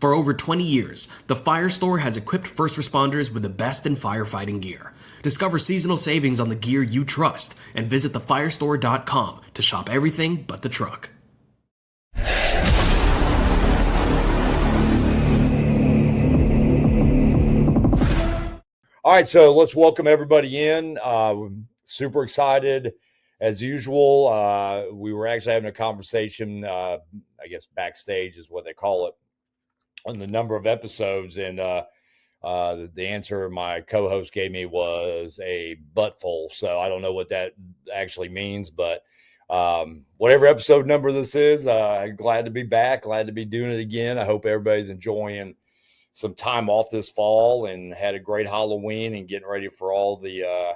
For over 20 years, the Fire Store has equipped first responders with the best in firefighting gear. Discover seasonal savings on the gear you trust and visit thefirestore.com to shop everything but the truck. All right, so let's welcome everybody in. Super excited as usual. We were actually having a conversation, I guess backstage is what they call it, on the number of episodes, and the answer my co-host gave me was a buttful. So I don't know what that actually means, but whatever episode number this is, glad to be back, glad to be doing it again. I hope everybody's enjoying some time off this fall and had a great Halloween and getting ready for all the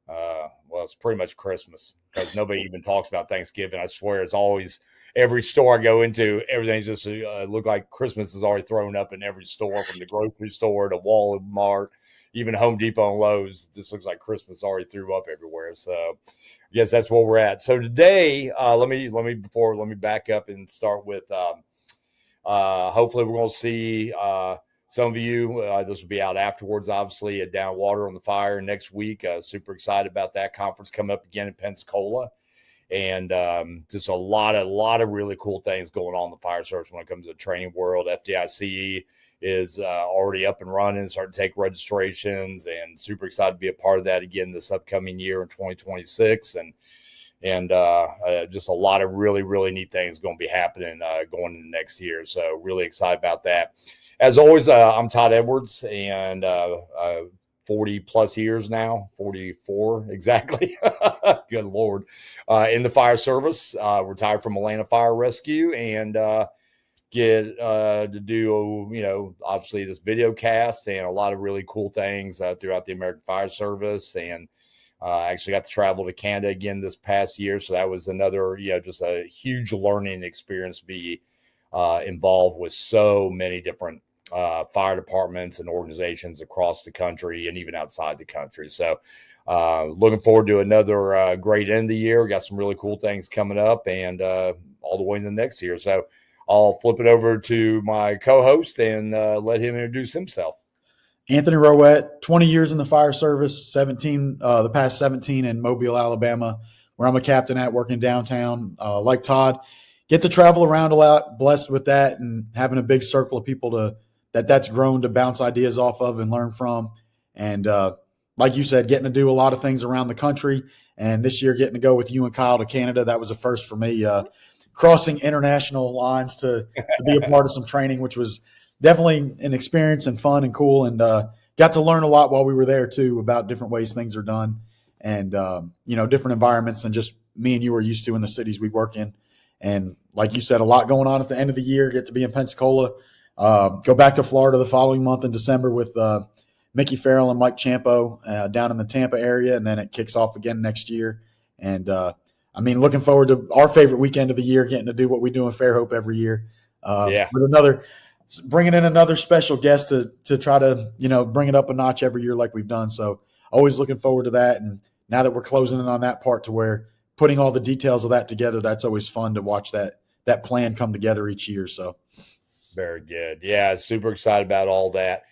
well, it's pretty much Christmas because nobody even talks about Thanksgiving. I swear it's always every store I go into, everything's just look like Christmas is already thrown up in every store, from the grocery store to Walmart, even Home Depot and Lowe's. This looks like Christmas already threw up everywhere. So I guess that's where we're at. So today, let me back up and start with hopefully we're going to see some of you, this will be out afterwards, obviously, at Down Water on the Fire next week. Super excited about that conference coming up again in Pensacola. And just a lot of really cool things going on in the fire service when it comes to the training world. FDIC is already up and running, starting to take registrations, and super excited to be a part of that again this upcoming year in 2026. And just a lot of really neat things going to be happening going into next year. So really excited about that. As always, I'm Todd Edwards, and 40 plus years now, 44 exactly. Good Lord. In the fire service, retired from Atlanta Fire Rescue, and get to do, obviously this video cast and a lot of really cool things throughout the American Fire Service. And actually got to travel to Canada again this past year. So that was another, just a huge learning experience to be involved with so many different fire departments and organizations across the country and even outside the country. So looking forward to another great end of the year. We got some really cool things coming up, and all the way into the next year. So I'll flip it over to my co-host and let him introduce himself. Anthony Rowett, 20 years in the fire service, the past 17 in Mobile, Alabama, where I'm a captain at, working downtown. Like Todd, get to travel around a lot, blessed with that, and having a big circle of people that's grown to bounce ideas off of and learn from. And like you said, getting to do a lot of things around the country. And this year, getting to go with you and Kyle to Canada, that was a first for me. Crossing international lines to be a part of some training, which was definitely an experience and fun and cool. And got to learn a lot while we were there too about different ways things are done, and different environments than just me and you are used to in the cities we work in. And like you said, a lot going on at the end of the year. Get to be in Pensacola. Go back to Florida the following month in December with Mickey Farrell and Mike Champo down in the Tampa area, and then it kicks off again next year. And looking forward to our favorite weekend of the year, getting to do what we do in Fairhope every year. With bringing in another special guest to try to bring it up a notch every year like we've done. So always looking forward to that. And now that we're closing in on that part to where putting all the details of that together, that's always fun to watch that plan come together each year. So. Very good. Yeah, super excited about all that.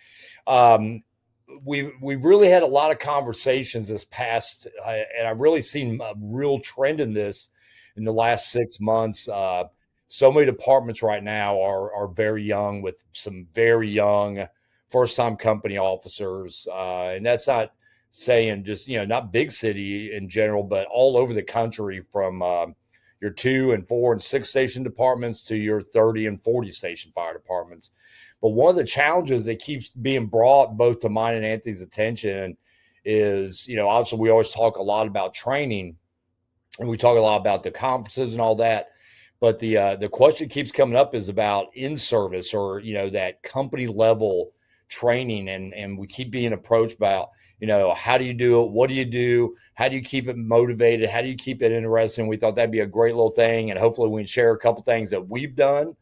We really had a lot of conversations this past, and I've really seen a real trend in this in the last 6 months. So many departments right now are very young, with some very young first-time company officers, and that's not saying just not big city in general, but all over the country, from your 2 and 4 and 6 station departments to your 30 and 40 station fire departments. But one of the challenges that keeps being brought both to mine and Anthony's attention is, obviously we always talk a lot about training, and we talk a lot about the conferences and all that. But the question keeps coming up is about in-service, or, that company level training. And we keep being approached about, how do you do it? What do you do? How do you keep it motivated? How do you keep it interesting? We thought that'd be a great little thing. And hopefully we can share a couple things that we've done,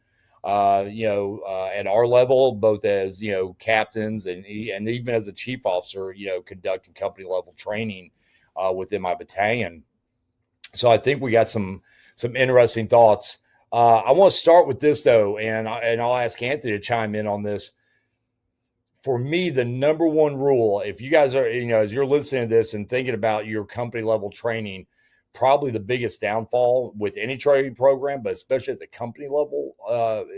at our level, both as, captains and even as a chief officer, conducting company level training within my battalion. So I think we got some interesting thoughts I want to start with this though, and I'll ask Anthony to chime in on this. For me, the number one rule, if you guys are, as you're listening to this and thinking about your company level training, probably the biggest downfall with any training program, but especially at the company level,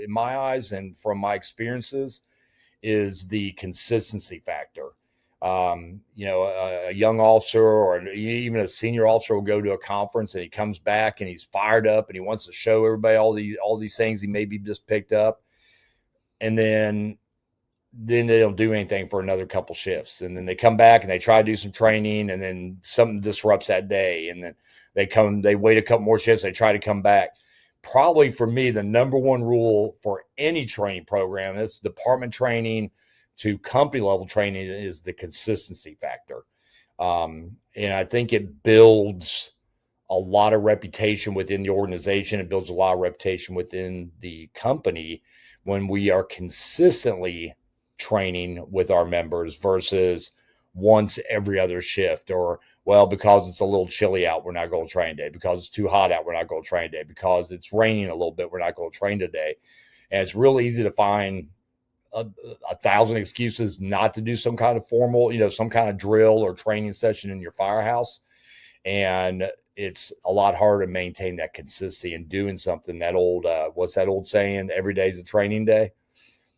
in my eyes and from my experiences, is the consistency factor. A young officer or even a senior officer will go to a conference and he comes back and he's fired up and he wants to show everybody all these things he maybe just picked up, and then they don't do anything for another couple shifts, and then they come back and they try to do some training, and then something disrupts that day, and then they wait a couple more shifts, they try to come back. Probably for me, the number one rule for any training program, that's department training to company level training, is the consistency factor. And I think it builds a lot of reputation within the organization. It builds a lot of reputation within the company when we are consistently training with our members versus once every other shift, or, well, because it's a little chilly out, we're not going to train today. Because it's too hot out, we're not going to train today. Because it's raining a little bit, we're not going to train today. And it's real easy to find a thousand excuses not to do some kind of formal, some kind of drill or training session in your firehouse. And it's a lot harder to maintain that consistency and doing something. That old, what's that old saying? Every day's a training day.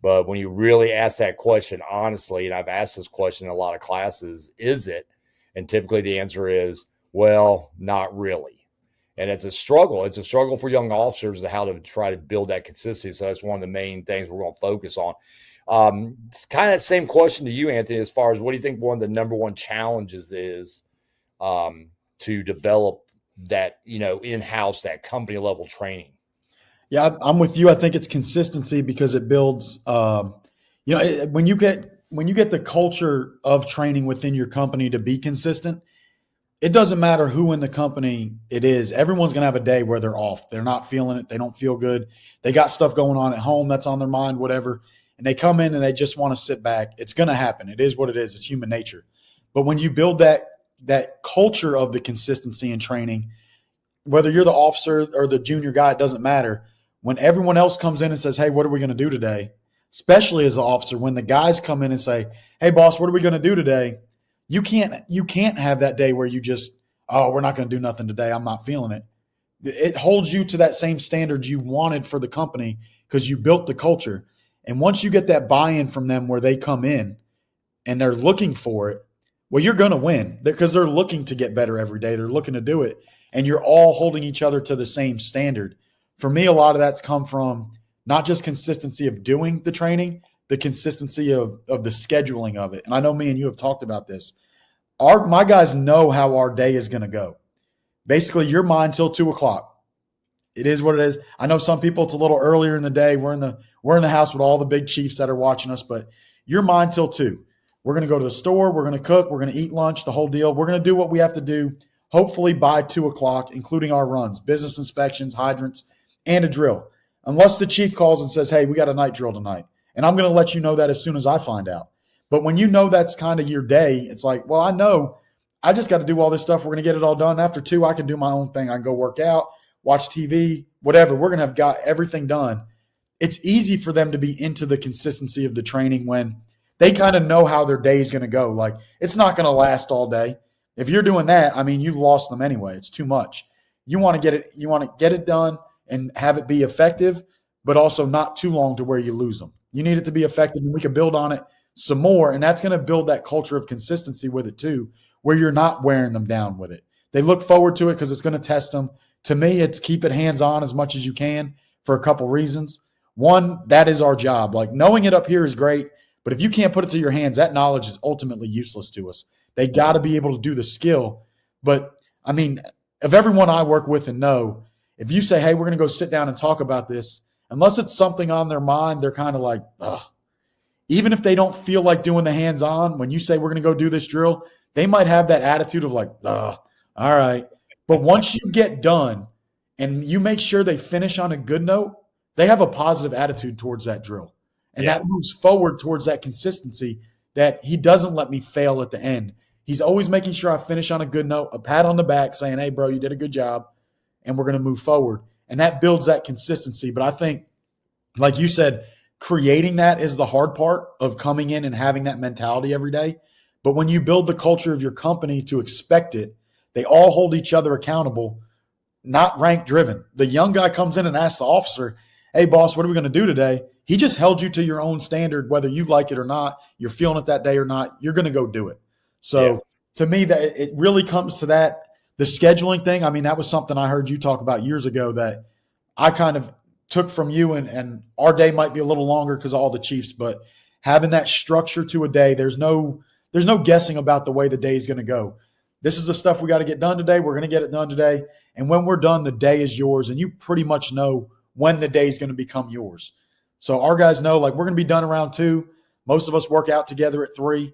But when you really ask that question honestly, and I've asked this question in a lot of classes, is it? And typically the answer is, well, not really. And it's a struggle. It's a struggle for young officers to how to try to build that consistency. So that's one of the main things we're going to focus on. It's kind of that same question to you, Anthony, as far as what do you think one of the number one challenges is to develop that, in-house, that company level training? Yeah, I'm with you. I think it's consistency because it builds, when you get the culture of training within your company to be consistent, it doesn't matter who in the company it is. Everyone's going to have a day where they're off. They're not feeling it. They don't feel good. They got stuff going on at home that's on their mind, whatever. And they come in and they just want to sit back. It's going to happen. It is what it is. It's human nature. But when you build that culture of the consistency in training, whether you're the officer or the junior guy, it doesn't matter. When everyone else comes in and says, hey, what are we going to do today? Especially as the officer, when the guys come in and say, hey, boss, what are we going to do today? You can't have that day where you just, oh, we're not going to do nothing today. I'm not feeling it. It holds you to that same standard you wanted for the company because you built the culture. And once you get that buy-in from them where they come in and they're looking for it, well, you're going to win because they're looking to get better every day. They're looking to do it. And you're all holding each other to the same standard. For me, a lot of that's come from not just consistency of doing the training, the consistency of the scheduling of it. And I know me and you have talked about this. My guys know how our day is going to go. Basically, you're mine till 2:00. It is what it is. I know some people it's a little earlier in the day. We're in the house with all the big chiefs that are watching us, but you're mine till 2. We're going to go to the store. We're going to cook. We're going to eat lunch, the whole deal. We're going to do what we have to do, hopefully by 2:00, including our runs, business inspections, hydrants, and a drill. Unless the chief calls and says, hey, we got a night drill tonight. And I'm going to let you know that as soon as I find out. But when you know that's kind of your day, it's like, well, I know I just got to do all this stuff. We're going to get it all done. After 2, I can do my own thing. I can go work out, watch TV, whatever. We're going to have got everything done. It's easy for them to be into the consistency of the training when they kind of know how their day is going to go. Like, it's not going to last all day. If you're doing that, I mean, you've lost them anyway. It's too much. You want to get it done and have it be effective, but also not too long to where you lose them. You need it to be effective, and we can build on it some more, and that's going to build that culture of consistency with it too, where you're not wearing them down with it. They look forward to it because it's going to test them. To me, it's keep it hands-on as much as you can for a couple reasons. One, that is our job. Like, knowing it up here is great, but if you can't put it to your hands, that knowledge is ultimately useless to us. They got to be able to do the skill. But, I mean, of everyone I work with and know, if you say, hey, we're going to go sit down and talk about this, unless it's something on their mind, they're kind of like, ugh. Even if they don't feel like doing the hands-on, when you say we're going to go do this drill, they might have that attitude of like, ugh, all right. But once you get done and you make sure they finish on a good note, they have a positive attitude towards that drill. And that moves forward towards that consistency that he doesn't let me fail at the end. He's always making sure I finish on a good note, a pat on the back saying, hey, bro, you did a good job, and we're going to move forward. and that builds that consistency. But I think, like you said, creating that is the hard part of coming in and having that mentality every day. But when you build the culture of your company to expect it, they all hold each other accountable, not rank driven. The young guy comes in and asks the officer, hey, boss, what are we going to do today? He just held you to your own standard, whether you like it or not, you're feeling it that day or not, you're going to go do it. So to me, that it really comes to that. The scheduling thing, I mean, that was something I heard you talk about years ago that I kind of took from you, and our day might be a little longer because of all the Chiefs, but having that structure to a day, there's no guessing about the way the day is going to go. This is the stuff we got to get done today. We're going to get it done today. And when we're done, the day is yours, and you pretty much know when the day is going to become yours. So our guys know, like, we're going to be done around 2. Most of us work out together at 3.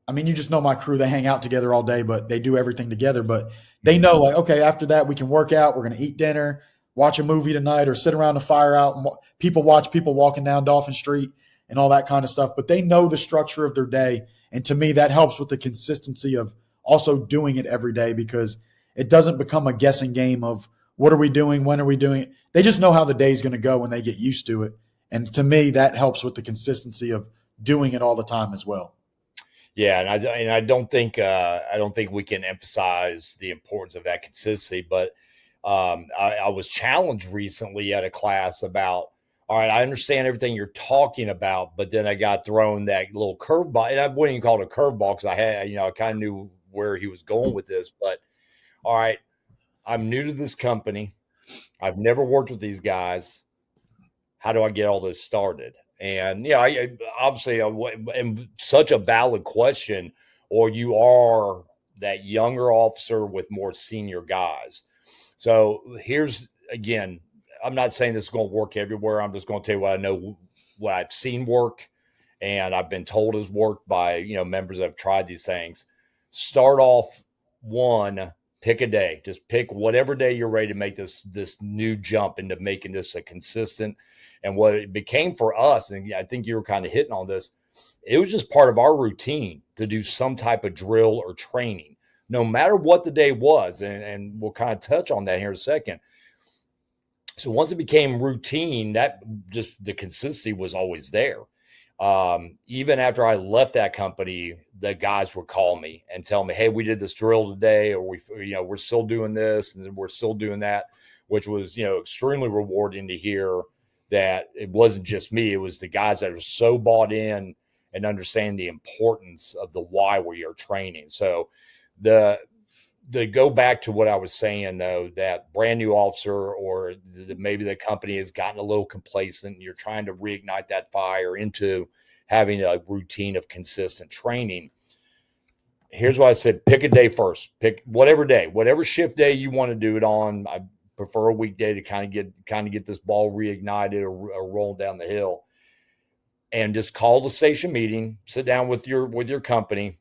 I mean, you just know my crew, they hang out together all day, but they do everything together. But they know, like, okay, after that, we can work out. We're going to eat dinner, watch a movie tonight, or sit around the fire out and people watch people walking down Dolphin Street and all that kind of stuff. But they know the structure of their day. And to me, that helps with the consistency of also doing it every day, because it doesn't become a guessing game of what are we doing, when are we doing it. They just know how the day is going to go when they get used to it. And to me, that helps with the consistency of doing it all the time as well. Yeah, and I don't think we can emphasize the importance of that consistency. But I was challenged recently at a class about, all right, I understand everything you're talking about, but then I got thrown that little curveball, and I wouldn't even call it a curveball because I kind of knew where he was going with this. But all right, I'm new to this company. I've never worked with these guys. How do I get all this started? And I obviously, and such a valid question. Or you are that younger officer with more senior guys. So here's, again, I'm not saying this is going to work everywhere. I'm just going to tell you what I know, what I've seen work, and I've been told has worked by members that have tried these things. Start off one. Pick a day. Just pick whatever day you're ready to make this new jump into making this a consistent. And what it became for us, and I think you were kind of hitting on this, it was just part of our routine to do some type of drill or training, no matter what the day was. And we'll kind of touch on that here in a second. So once it became routine, that just the consistency was always there. Even after I left that company, the guys would call me and tell me, hey, we did this drill today, or we're still doing this and we're still doing that, which was, extremely rewarding to hear that it wasn't just me. It was the guys that were so bought in and understand the importance of the why we are training. So the go back to what I was saying, though, that brand new officer, or maybe the company has gotten a little complacent, and you're trying to reignite that fire into having a routine of consistent training. Here's what I said: pick a day first. Pick whatever day, whatever shift day you want to do it on. I prefer a weekday to kind of get this ball reignited or rolling down the hill. And just call the station meeting, sit down with your company,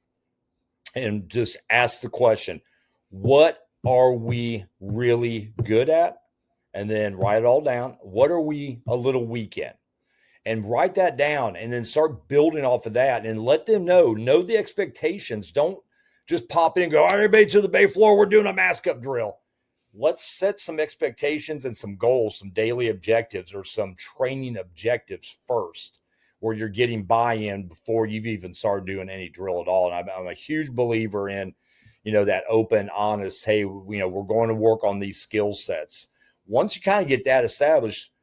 and just ask the question, what are we really good at? And then write it all down. What are we a little weak in? And write that down, and then start building off of that, and let them know the expectations. Don't just pop in and go, all right, everybody to the bay floor, we're doing a mask up drill. Let's set some expectations and some goals, some daily objectives or some training objectives first, where you're getting buy-in before you've even started doing any drill at all. And I'm a huge believer in, that open, honest, hey, we're going to work on these skill sets. Once you kind of get that established,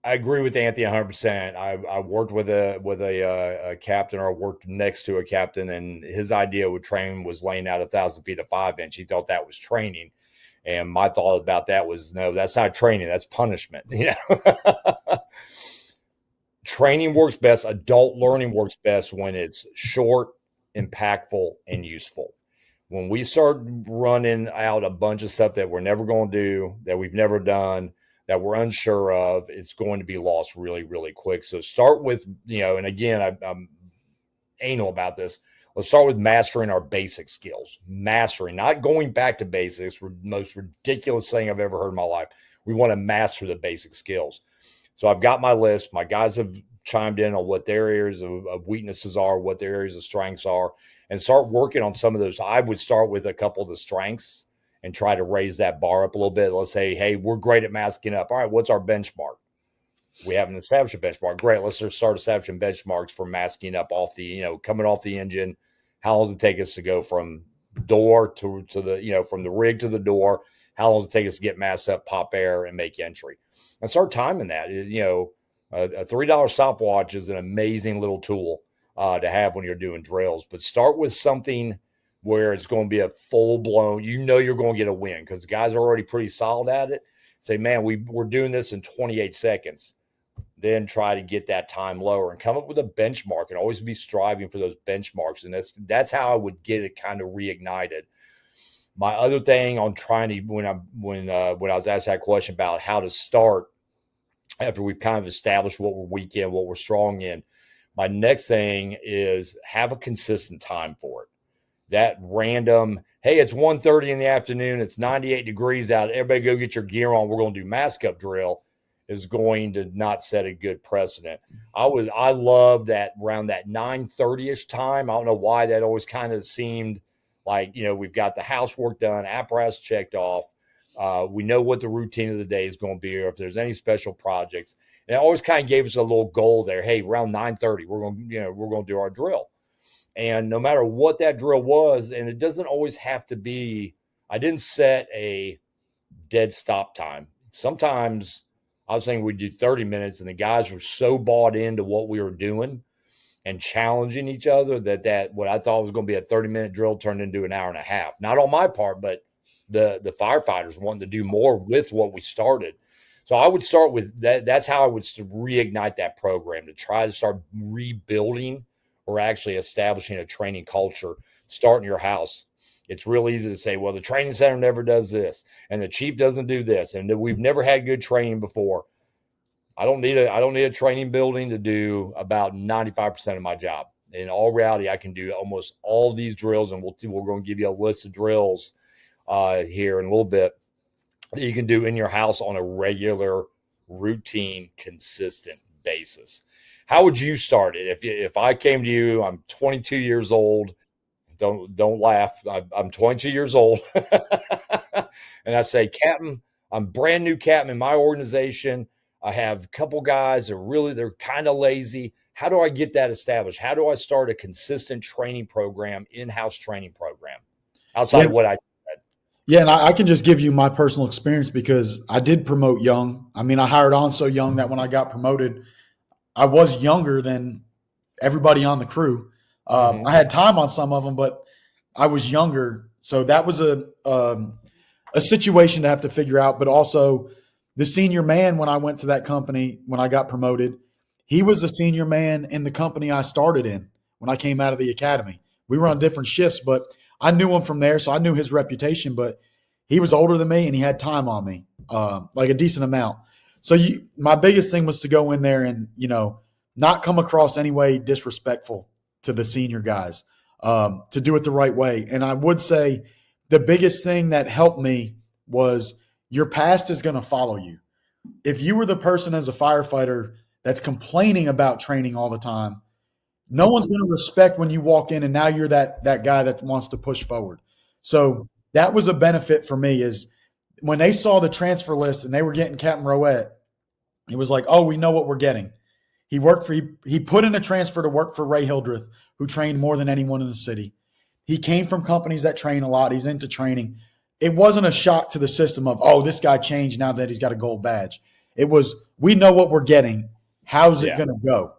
I agree with Anthony 100%. I worked with a captain, or I worked next to a captain, and his idea with training was laying out 1,000 feet of 5-inch. He thought that was training. And my thought about that was, no, that's not training. That's punishment. Training works best. Adult learning works best when it's short, impactful, and useful. When we start running out a bunch of stuff that we're never going to do, that we've never done, that we're unsure of, it's going to be lost really, really quick. So start with, and again, I'm anal about this. Let's start with mastering our basic skills. Mastering, not going back to basics, the most ridiculous thing I've ever heard in my life. We want to master the basic skills. So I've got my list. My guys have chimed in on what their areas of weaknesses are, what their areas of strengths are, and start working on some of those. I would start with a couple of the strengths and try to raise that bar up a little bit. Let's say, hey, we're great at masking up. All right, what's our benchmark? We haven't established a benchmark. Great. Let's just start establishing benchmarks for masking up off the, coming off the engine. How long does it take us to go from door to the, from the rig to the door? How long does it take us to get masked up, pop air, and make entry? And start timing that. A $3 stopwatch is an amazing little tool to have when you're doing drills. But start with something where it's going to be a full-blown, you're going to get a win because guys are already pretty solid at it. Say, man, we're doing this in 28 seconds. Then try to get that time lower and come up with a benchmark and always be striving for those benchmarks. And that's how I would get it kind of reignited. My other thing on trying to, when I was asked that question about how to start after we've kind of established what we're weak in, what we're strong in, my next thing is have a consistent time for it. That random, hey, it's 1:30 in the afternoon, it's 98 degrees out, everybody go get your gear on, we're going to do mask up drill, is going to not set a good precedent. I love that around that 9:30-ish time. I don't know why that always kind of seemed like, we've got the housework done, apparatus checked off. We know what the routine of the day is going to be, or if there's any special projects. And it always kind of gave us a little goal there. Hey, around 9:30, we're going to do our drill. And no matter what that drill was, and it doesn't always have to be, I didn't set a dead stop time. Sometimes I was saying we'd do 30 minutes and the guys were so bought into what we were doing and challenging each other that what I thought was going to be a 30-minute drill turned into an hour and a half. Not on my part, but the firefighters wanting to do more with what we started. So I would start with that. That's how I would reignite that program, to try to start rebuilding or actually establishing a training culture. Start in your house. It's real easy to say, well, the training center never does this and the chief doesn't do this and we've never had good training before. I don't need a training building to do about 95% of my job. In all reality, I can do almost all these drills, and we're going to give you a list of drills here in a little bit that you can do in your house on a regular, routine, consistent basis. How would you start it? If I came to you, I'm 22 years old. Don't laugh. I'm 22 years old. And I say, Captain, I'm brand new captain in my organization. I have a couple guys that they're kind of lazy. How do I get that established? How do I start a consistent training program, in-house training program outside of what I said? Yeah, and I can just give you my personal experience because I did promote young. I mean, I hired on so young that when I got promoted, I was younger than everybody on the crew. I had time on some of them, but I was younger. So that was a situation to have to figure out. But also the senior man, when I went to that company, when I got promoted, he was a senior man in the company I started in when I came out of the academy. We were on different shifts, but I knew him from there. So I knew his reputation, but he was older than me and he had time on me, like a decent amount. So my biggest thing was to go in there and, not come across any way disrespectful to the senior guys, to do it the right way. And I would say the biggest thing that helped me was your past is going to follow you. If you were the person as a firefighter that's complaining about training all the time, no one's going to respect when you walk in and now you're that guy that wants to push forward. So that was a benefit for me, is when they saw the transfer list and they were getting Captain Rowett, it was like, oh, we know what we're getting. He put in a transfer to work for Ray Hildreth, who trained more than anyone in the city. He came from companies that train a lot. He's into training. It wasn't a shock to the system of, oh, this guy changed now that he's got a gold badge. It was, we know what we're getting. How's it going to go?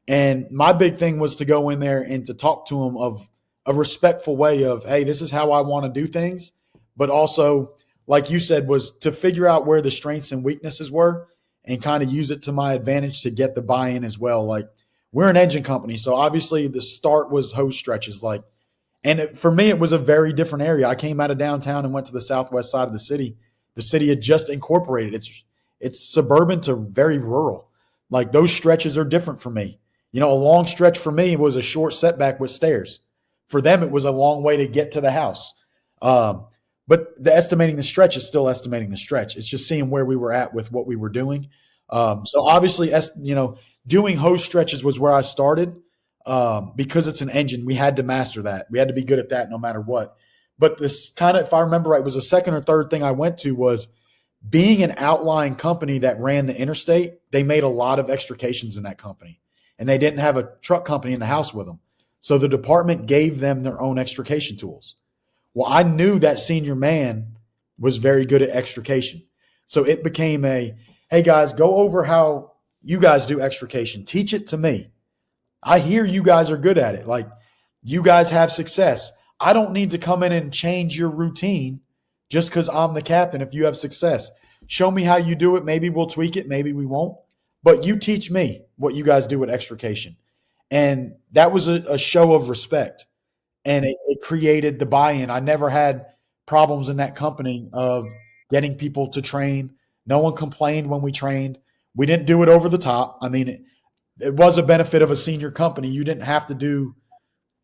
And my big thing was to go in there and to talk to him of a respectful way of, hey, this is how I want to do things. But also, like you said, was to figure out where the strengths and weaknesses were and kind of use it to my advantage to get the buy-in as well. Like, we're an engine company, so obviously the start was hose stretches. For me, it was a very different area. I came out of downtown and went to the southwest side of the city. The city had just incorporated. It's suburban to very rural. Like, those stretches are different for me. A long stretch for me was a short setback with stairs. For them, it was a long way to get to the house. But the estimating the stretch is still estimating the stretch. It's just seeing where we were at with what we were doing. So obviously, doing hose stretches was where I started because it's an engine. We had to master that. We had to be good at that no matter what. But this kind of, if I remember right, was the second or third thing I went to was being an outlying company that ran the interstate. They made a lot of extrications in that company, and they didn't have a truck company in the house with them. So the department gave them their own extrication tools. Well, I knew that senior man was very good at extrication. So it became a, hey guys, go over how you guys do extrication. Teach it to me. I hear you guys are good at it. Like, you guys have success. I don't need to come in and change your routine just because I'm the captain if you have success. Show me how you do it. Maybe we'll tweak it. Maybe we won't. But you teach me what you guys do with extrication. And that was a show of respect. And it created the buy-in. I never had problems in that company of getting people to train. No one complained when we trained. We didn't do it over the top. I mean, it was a benefit of a senior company. You didn't have to do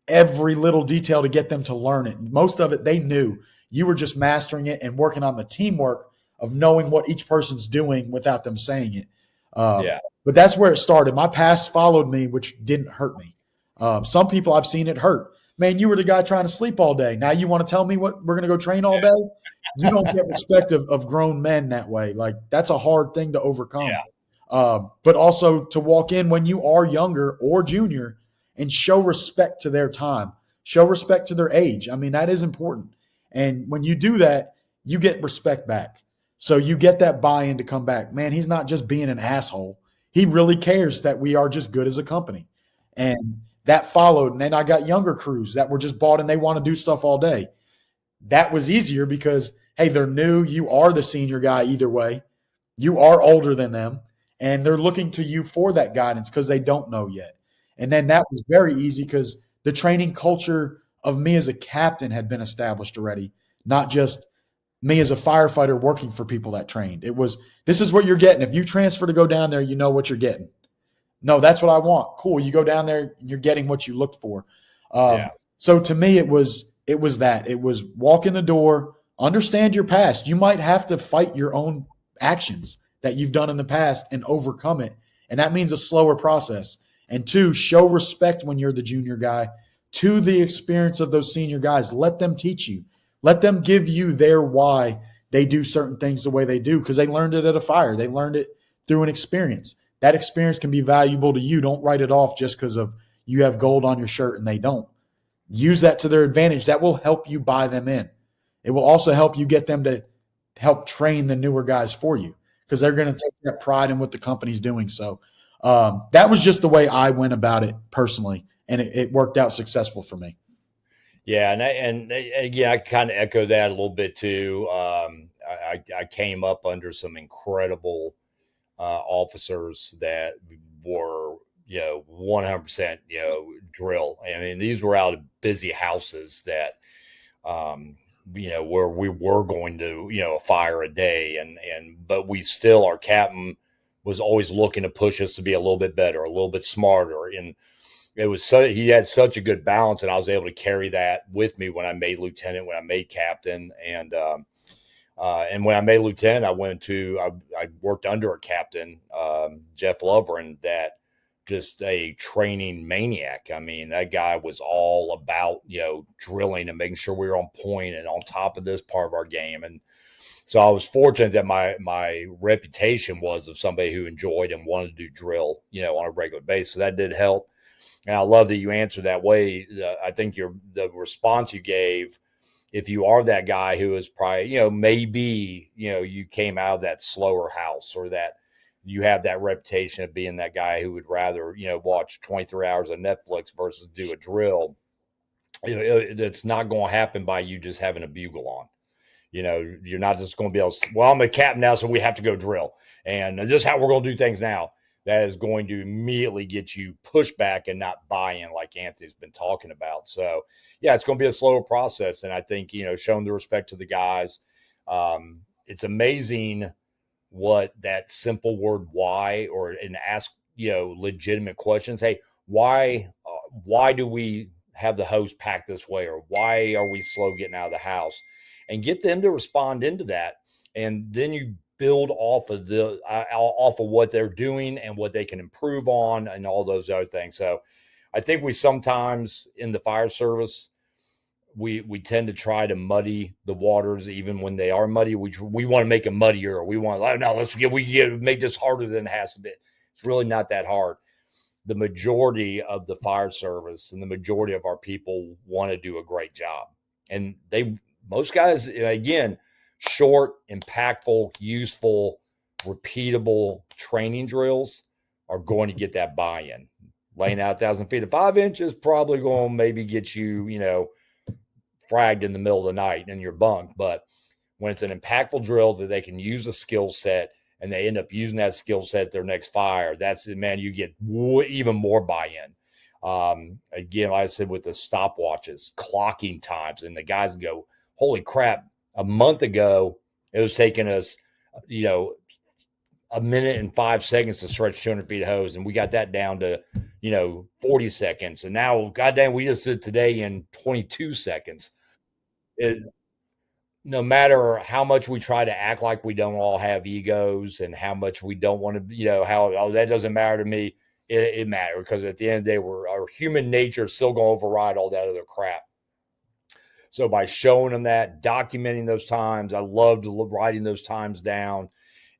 every little detail to get them to learn it. Most of it they knew. You were just mastering it and working on the teamwork of knowing what each person's doing without them saying it. But that's where it started. My past followed me, which didn't hurt me. Some people I've seen it hurt. Man, you were the guy trying to sleep all day. Now you want to tell me what we're going to go train all day? You don't get respect of grown men that way. Like, that's a hard thing to overcome. But also to walk in when you are younger or junior and show respect to their time, show respect to their age. I mean, that is important. And when you do that, you get respect back. So you get that buy-in to come back. Man, he's not just being an asshole. He really cares that we are just good as a company. And that followed. And then I got younger crews that were just bought and they want to do stuff all day. That was easier because, hey, they're new. You are the senior guy either way. You are older than them. And they're looking to you for that guidance because they don't know yet. And then that was very easy because the training culture of me as a captain had been established already, not just me as a firefighter working for people that trained. It was, this is what you're getting. If you transfer to go down there, you know what you're getting. No, that's what I want. Cool. You go down there, you're getting what you looked for. So to me, it was that. It was walk in the door, understand your past. You might have to fight your own actions that you've done in the past and overcome it. And that means a slower process. And two, show respect when you're the junior guy to the experience of those senior guys. Let them teach you. Let them give you their why they do certain things the way they do because they learned it at a fire. They learned it through an experience. That experience can be valuable to you. Don't write it off just because of you have gold on your shirt and they don't. Use that to their advantage. That will help you buy them in. It will also help you get them to help train the newer guys for you because they're going to take that pride in what the company's doing. So that was just the way I went about it personally, and it worked out successful for me. Yeah, and again, I kind of echo that a little bit too. I came up under some incredible officers that were, 100%, drill. I mean, these were out of busy houses that, where we were going to, a fire a day, but we still, our captain was always looking to push us to be a little bit better, a little bit smarter. And it was he had such a good balance, and I was able to carry that with me when I made lieutenant, when I made captain, and when I made lieutenant, I worked under a captain, Jeff Lovren, that just a training maniac. I mean, that guy was all about, drilling and making sure we were on point and on top of this part of our game. And so I was fortunate that my reputation was of somebody who enjoyed and wanted to do drill, on a regular basis. So that did help. And I love that you answered that way. I think the response you gave, if you are that guy who is probably, maybe, you came out of that slower house, or that you have that reputation of being that guy who would rather, watch 23 hours of Netflix versus do a drill. It's not going to happen by you just having a bugle on. You're not just going to be able to, well, I'm a captain now, so we have to go drill. And this is how we're going to do things now. That is going to immediately get you pushback and not buy-in, like Anthony's been talking about. So, yeah, it's going to be a slower process. And I think, showing the respect to the guys, it's amazing what that simple word why, and ask, legitimate questions. Hey, why do we have the hose packed this way? Or why are we slow getting out of the house? And get them to respond into that. And then you build off of what they're doing and what they can improve on and all those other things. So I think we sometimes in the fire service, we tend to try to muddy the waters even when they are muddy. We want to make them muddier. We want, oh, no, make this harder than it has to be. It's really not that hard. The majority of the fire service and the majority of our people want to do a great job. And most guys, again, short, impactful, useful, repeatable training drills are going to get that buy-in. Laying out 1,000 feet of 5 inches probably going to maybe get you, fragged in the middle of the night in your bunk. But when it's an impactful drill that they can use a skill set and they end up using that skill set their next fire, that's it, man, you get even more buy-in. Again, like I said, with the stopwatches, clocking times, and the guys go, holy crap, a month ago, it was taking us, a minute and 5 seconds to stretch 200 feet of hose. And we got that down to, 40 seconds. And now, goddamn, we just did today in 22 seconds. No matter how much we try to act like we don't all have egos and how much we don't want to, that doesn't matter to me. It matters, because at the end of the day, our human nature is still going to override all that other crap. So by showing them that, documenting those times, I loved writing those times down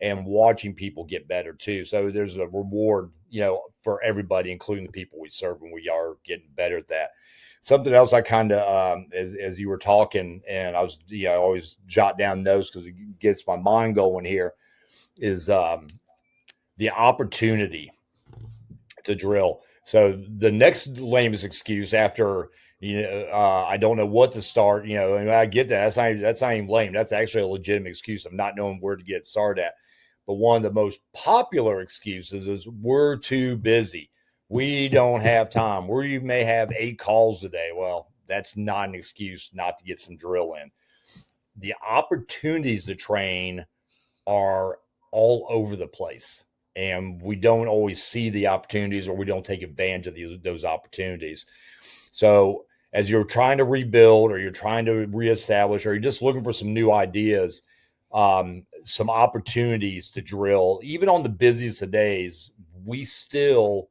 and watching people get better too. So there's a reward, for everybody, including the people we serve, when we are getting better at that. Something else I kind of, as you were talking, and I was, I always jot down notes because it gets my mind going here, is the opportunity to drill. So the next lamest excuse after, I don't know what to start, and I get that. That's not even lame. That's actually a legitimate excuse of not knowing where to get started at. But one of the most popular excuses is we're too busy. We don't have time. We may have 8 calls a day. Well, that's not an excuse not to get some drill in. The opportunities to train are all over the place, and we don't always see the opportunities, or we don't take advantage of those opportunities. So as you're trying to rebuild, or you're trying to reestablish, or you're just looking for some new ideas, some opportunities to drill, even on the busiest of days, we still,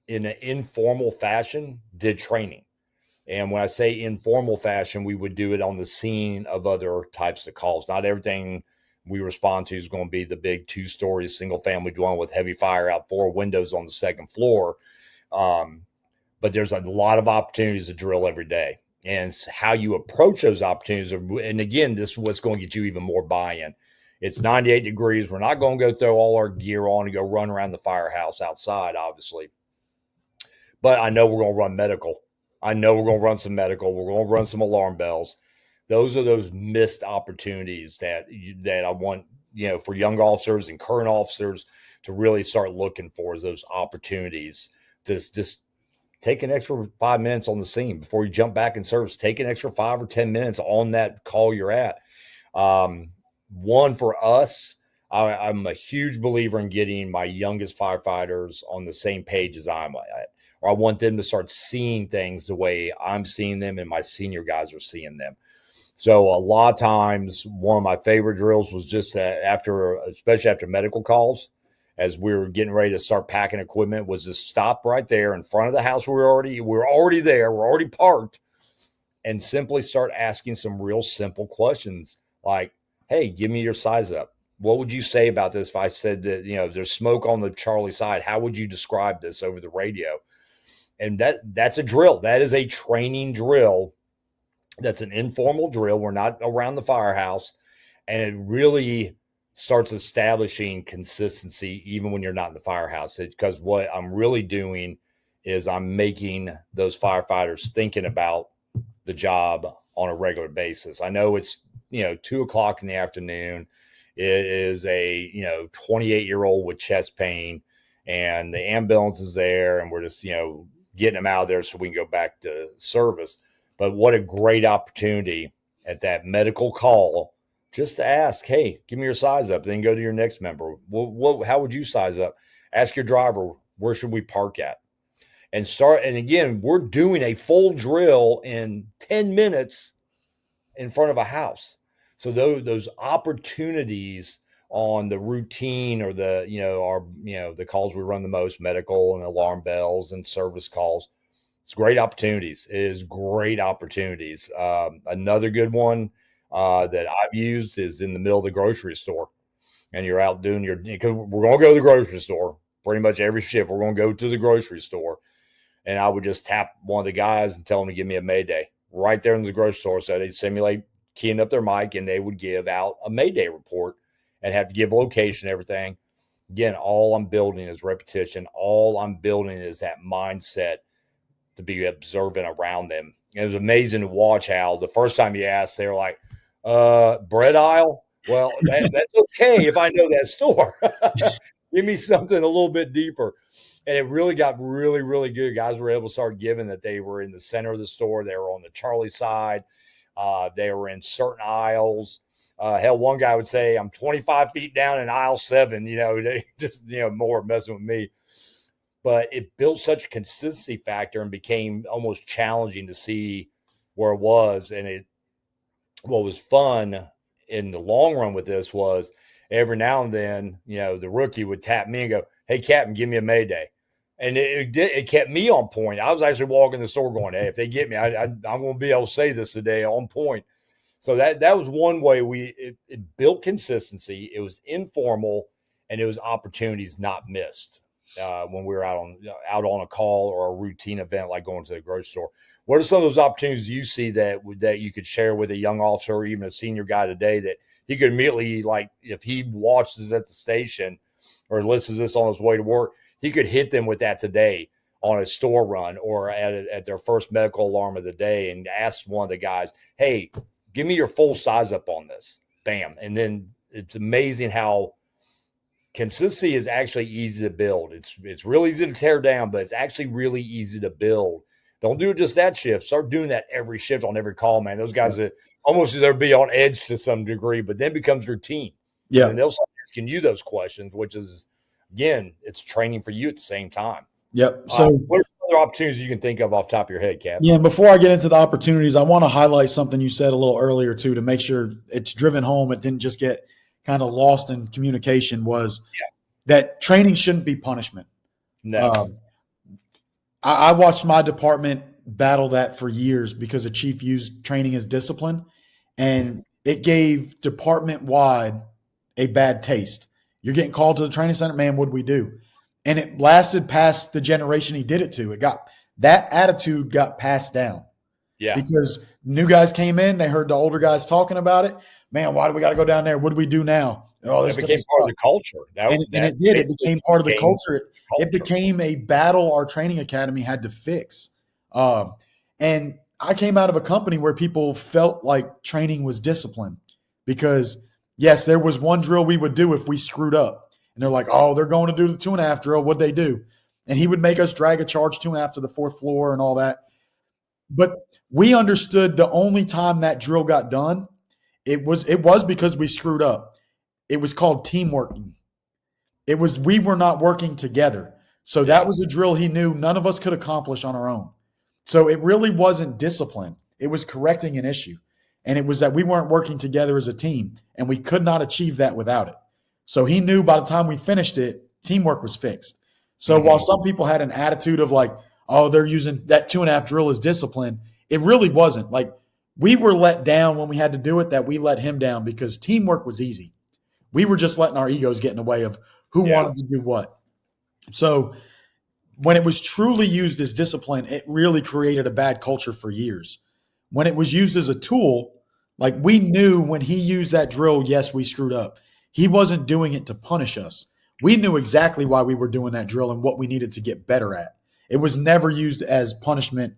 in an informal fashion, did training. And when I say informal fashion, we would do it on the scene of other types of calls. Not everything we respond to is going to be the big 2-story single family dwelling with heavy fire out 4 windows on the 2nd floor. But there's a lot of opportunities to drill every day, and how you approach those opportunities. And again, this is what's going to get you even more buy-in. It's 98 degrees. We're not going to go throw all our gear on and go run around the firehouse outside, obviously. But I know we're going to run medical. I know we're going to run some medical. We're going to run some alarm bells. Those are those missed opportunities that I want, for young officers and current officers to really start looking for, is those opportunities to just take an extra 5 minutes on the scene before you jump back in service. Take an extra 5 or 10 minutes on that call you're at. One, for us, I'm a huge believer in getting my youngest firefighters on the same page as I'm at, or I want them to start seeing things the way I'm seeing them and my senior guys are seeing them. So a lot of times, one of my favorite drills was just especially after medical calls, as we were getting ready to start packing equipment, was to stop right there in front of the house. We're already there. We're already parked, and simply start asking some real simple questions like, hey, give me your size up. What would you say about this if I said that, there's smoke on the Charlie side? How would you describe this over the radio? And that's a drill. That is a training drill. That's an informal drill. We're not around the firehouse. And it really starts establishing consistency even when you're not in the firehouse. Because what I'm really doing is I'm making those firefighters thinking about the job on a regular basis. I know it's, 2:00 in the afternoon. It is a, 28-year-old with chest pain, and the ambulance is there, and we're just, getting them out of there so we can go back to service. But what a great opportunity at that medical call just to ask, hey, give me your size up, then go to your next member. How would you size up? Ask your driver, where should we park at? And again, we're doing a full drill in 10 minutes in front of a house. So those opportunities on the routine, or the calls we run the most, medical and alarm bells and service calls, It's great opportunities. It is great opportunities. Another good one that I've used is in the middle of the grocery store, and you're out doing because we're going to go to the grocery store pretty much every shift. We're going to go to the grocery store, and I would just tap one of the guys and tell them to give me a Mayday right there in the grocery store. So they'd simulate keying up their mic, and they would give out a Mayday report and have to give location, everything. Again, all I'm building is repetition. All I'm building is that mindset to be observant around them. And it was amazing to watch how the first time you asked, they were like, bread aisle? Well, that's okay if I know that store. Give me something a little bit deeper. And it really got really, really good. Guys were able to start giving that they were in the center of the store. They were on the Charlie side. They were in certain aisles. Hell, one guy would say, I'm 25 feet down in aisle 7. They just, more messing with me. But it built such a consistency factor and became almost challenging to see where it was. And what was fun in the long run with this was every now and then, the rookie would tap me and go, hey, Captain, give me a Mayday. And it kept me on point. I was actually walking the store going, hey, if they get me, I'm going to be able to say this today on point. So that was one way it built consistency. It was informal, and it was opportunities not missed when we were out on a call or a routine event like going to the grocery store. What are some of those opportunities you see that you could share with a young officer or even a senior guy today that he could immediately, like if he watches at the station or listens to this on his way to work, he could hit them with that today on a store run or at their first medical alarm of the day and ask one of the guys, hey, give me your full size up on this. Bam. And then it's amazing how consistency is actually easy to build. It's really easy to tear down, but it's actually really easy to build. Don't do it just that shift. Start doing that every shift on every call, man. Those guys that almost they'll be on edge to some degree, but then becomes routine. Yeah. And they'll start asking you those questions, which is, again, it's training for you at the same time. Yep. So what are other opportunities you can think of off the top of your head, Cap? Yeah, and before I get into the opportunities, I want to highlight something you said a little earlier too, to make sure it's driven home. It didn't just get kind of lost in communication. Was that training shouldn't be punishment? No. I watched my department battle that for years because a chief used training as discipline, and it gave department-wide a bad taste. You're getting called to the training center, man, what'd we do? And it lasted past the generation he did it to. That attitude got passed down. Yeah. Because new guys came in, they heard the older guys talking about it. Man, why do we got to go down there? What do we do now? Oh, it became part of the culture. It did. It became part of the culture. It became a battle our training academy had to fix. And I came out of a company where people felt like training was discipline because, yes, there was one drill we would do if we screwed up. And they're like, oh, they're going to do the 2.5 drill. What'd they do? And he would make us drag a charge 2.5 to the 4th floor and all that. But we understood the only time that drill got done, it was because we screwed up. It was called teamwork. We were not working together. So that was a drill he knew none of us could accomplish on our own. So it really wasn't discipline. It was correcting an issue. And it was that we weren't working together as a team, and we could not achieve that without it. So he knew by the time we finished it, teamwork was fixed. So while some people had an attitude of like, oh, they're using that 2.5 drill as discipline, it really wasn't. Like, we were let down when we had to do it, that we let him down because teamwork was easy. We were just letting our egos get in the way of who wanted to do what. So when it was truly used as discipline, it really created a bad culture for years. When it was used as a tool, like we knew when he used that drill, yes, we screwed up. He wasn't doing it to punish us. We knew exactly why we were doing that drill and what we needed to get better at. It was never used as punishment.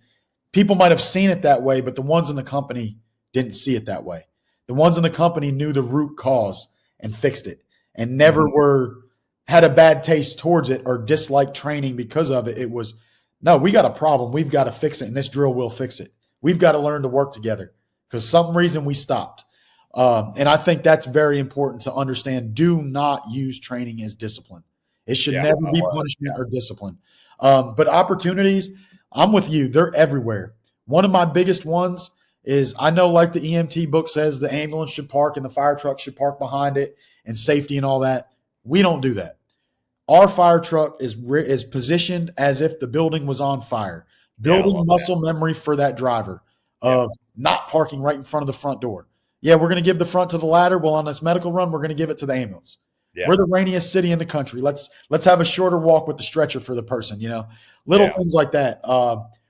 People might have seen it that way, but the ones in the company didn't see it that way. The ones in the company knew the root cause and fixed it and never had a bad taste towards it or disliked training because of it. It was, no, we got a problem. We've got to fix it, and this drill will fix it. We've got to learn to work together because some reason we stopped. And I think that's very important to understand. Do not use training as discipline. It should never be punishment or discipline. But opportunities, I'm with you. They're everywhere. One of my biggest ones is, I know like the EMT book says the ambulance should park and the fire truck should park behind it and safety and all that. We don't do that. Our fire truck is positioned as if the building was on fire. Yeah, I building love muscle memory for that driver of not parking right in front of the front door. Yeah, we're going to give the front to the ladder. Well, on this medical run, we're going to give it to the ambulance. Yeah. We're the rainiest city in the country. Let's have a shorter walk with the stretcher for the person, little things like that.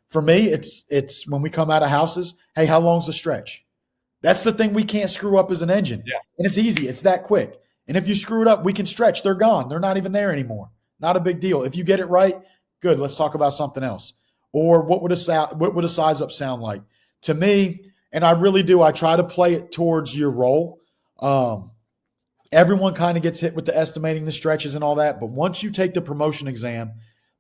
For me, it's when we come out of houses, hey, how long's the stretch? That's the thing we can't screw up as an engine. Yeah. And it's easy. It's that quick. And if you screw it up, we can stretch. They're gone. They're not even there anymore. Not a big deal. If you get it right, good. Let's talk about something else. Or what would a size up sound like? To me, and I really do, I try to play it towards your role. Everyone kind of gets hit with the estimating the stretches and all that. But once you take the promotion exam,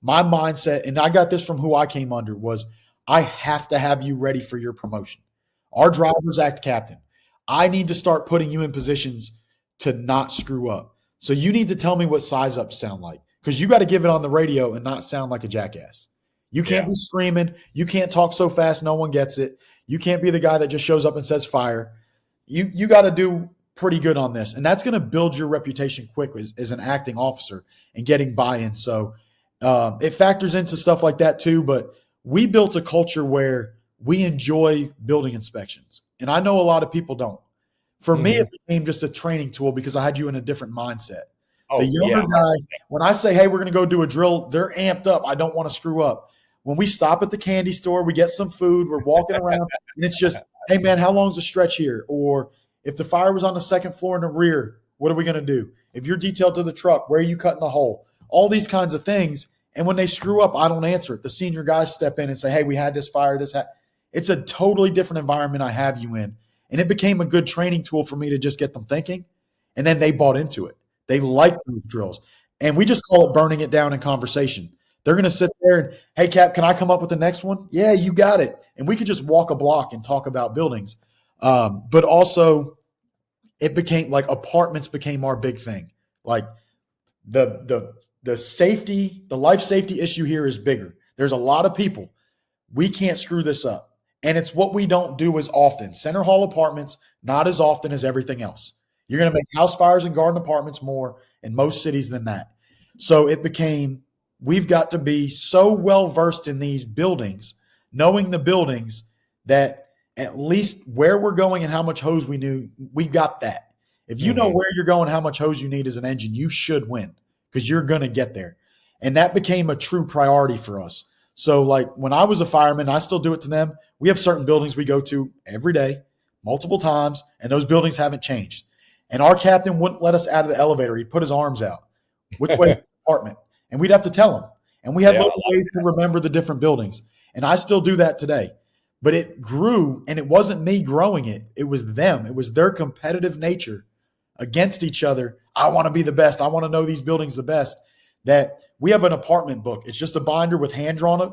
my mindset, and I got this from who I came under, was I have to have you ready for your promotion. Our drivers act captain. I need to start putting you in positions to not screw up. So you need to tell me what size ups sound like, because you got to give it on the radio and not sound like a jackass. You can't be screaming. You can't talk so fast no one gets it. You can't be the guy that just shows up and says fire. You got to do pretty good on this. And that's going to build your reputation quick as an acting officer and getting buy-in. So it factors into stuff like that too. But we built a culture where we enjoy building inspections. And I know a lot of people don't. For me, it became just a training tool because I had you in a different mindset. The younger guy, when I say, hey, we're going to go do a drill, they're amped up. I don't want to screw up. When we stop at the candy store, we get some food, we're walking around, and it's just, hey, man, how long's the stretch here? Or if the fire was on the second floor in the rear, what are we going to do? If you're detailed to the truck, where are you cutting the hole? All these kinds of things. And when they screw up, I don't answer it. The senior guys step in and say, hey, we had this fire, It's a totally different environment I have you in. And it became a good training tool for me to just get them thinking. And then they bought into it. They like those drills. And we just call it burning it down in conversation. They're going to sit there and, hey, Cap, can I come up with the next one? Yeah, you got it. And we could just walk a block and talk about buildings. But also it became like apartments became our big thing. Like the safety, the life safety issue here is bigger. There's a lot of people. We can't screw this up. And it's what we don't do as often. Center hall apartments, not as often as everything else. You're going to make house fires and garden apartments more in most cities than that. So it became, we've got to be so well versed in these buildings, knowing the buildings, that at least where we're going and how much hose we knew, we got that. If you know where you're going, how much hose you need as an engine, you should win because you're going to get there. And that became a true priority for us. So like when I was a fireman, I still do it to them. We have certain buildings we go to every day, multiple times, and those buildings haven't changed. And our captain wouldn't let us out of the elevator. He'd put his arms out. Which way is the apartment? And we'd have to tell him. And we had little ways to remember the different buildings. And I still do that today. But it grew, and it wasn't me growing it. It was them. It was their competitive nature against each other. I want to be the best. I want to know these buildings the best. That we have an apartment book. It's just a binder with hand-drawn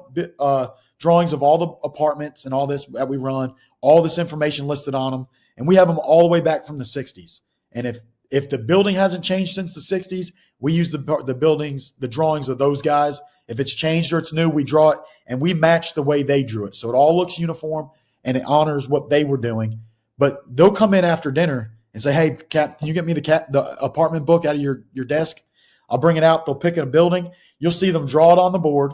drawings of all the apartments and all this that we run, all this information listed on them. And we have them all the way back from the 60s. And if the building hasn't changed since the 60s, we use the buildings, the drawings of those guys. If it's changed or it's new, we draw it, and we match the way they drew it. So it all looks uniform, and it honors what they were doing. But they'll come in after dinner and say, hey, Cap, can you get me the apartment book out of your desk? I'll bring it out. They'll pick a building. You'll see them draw it on the board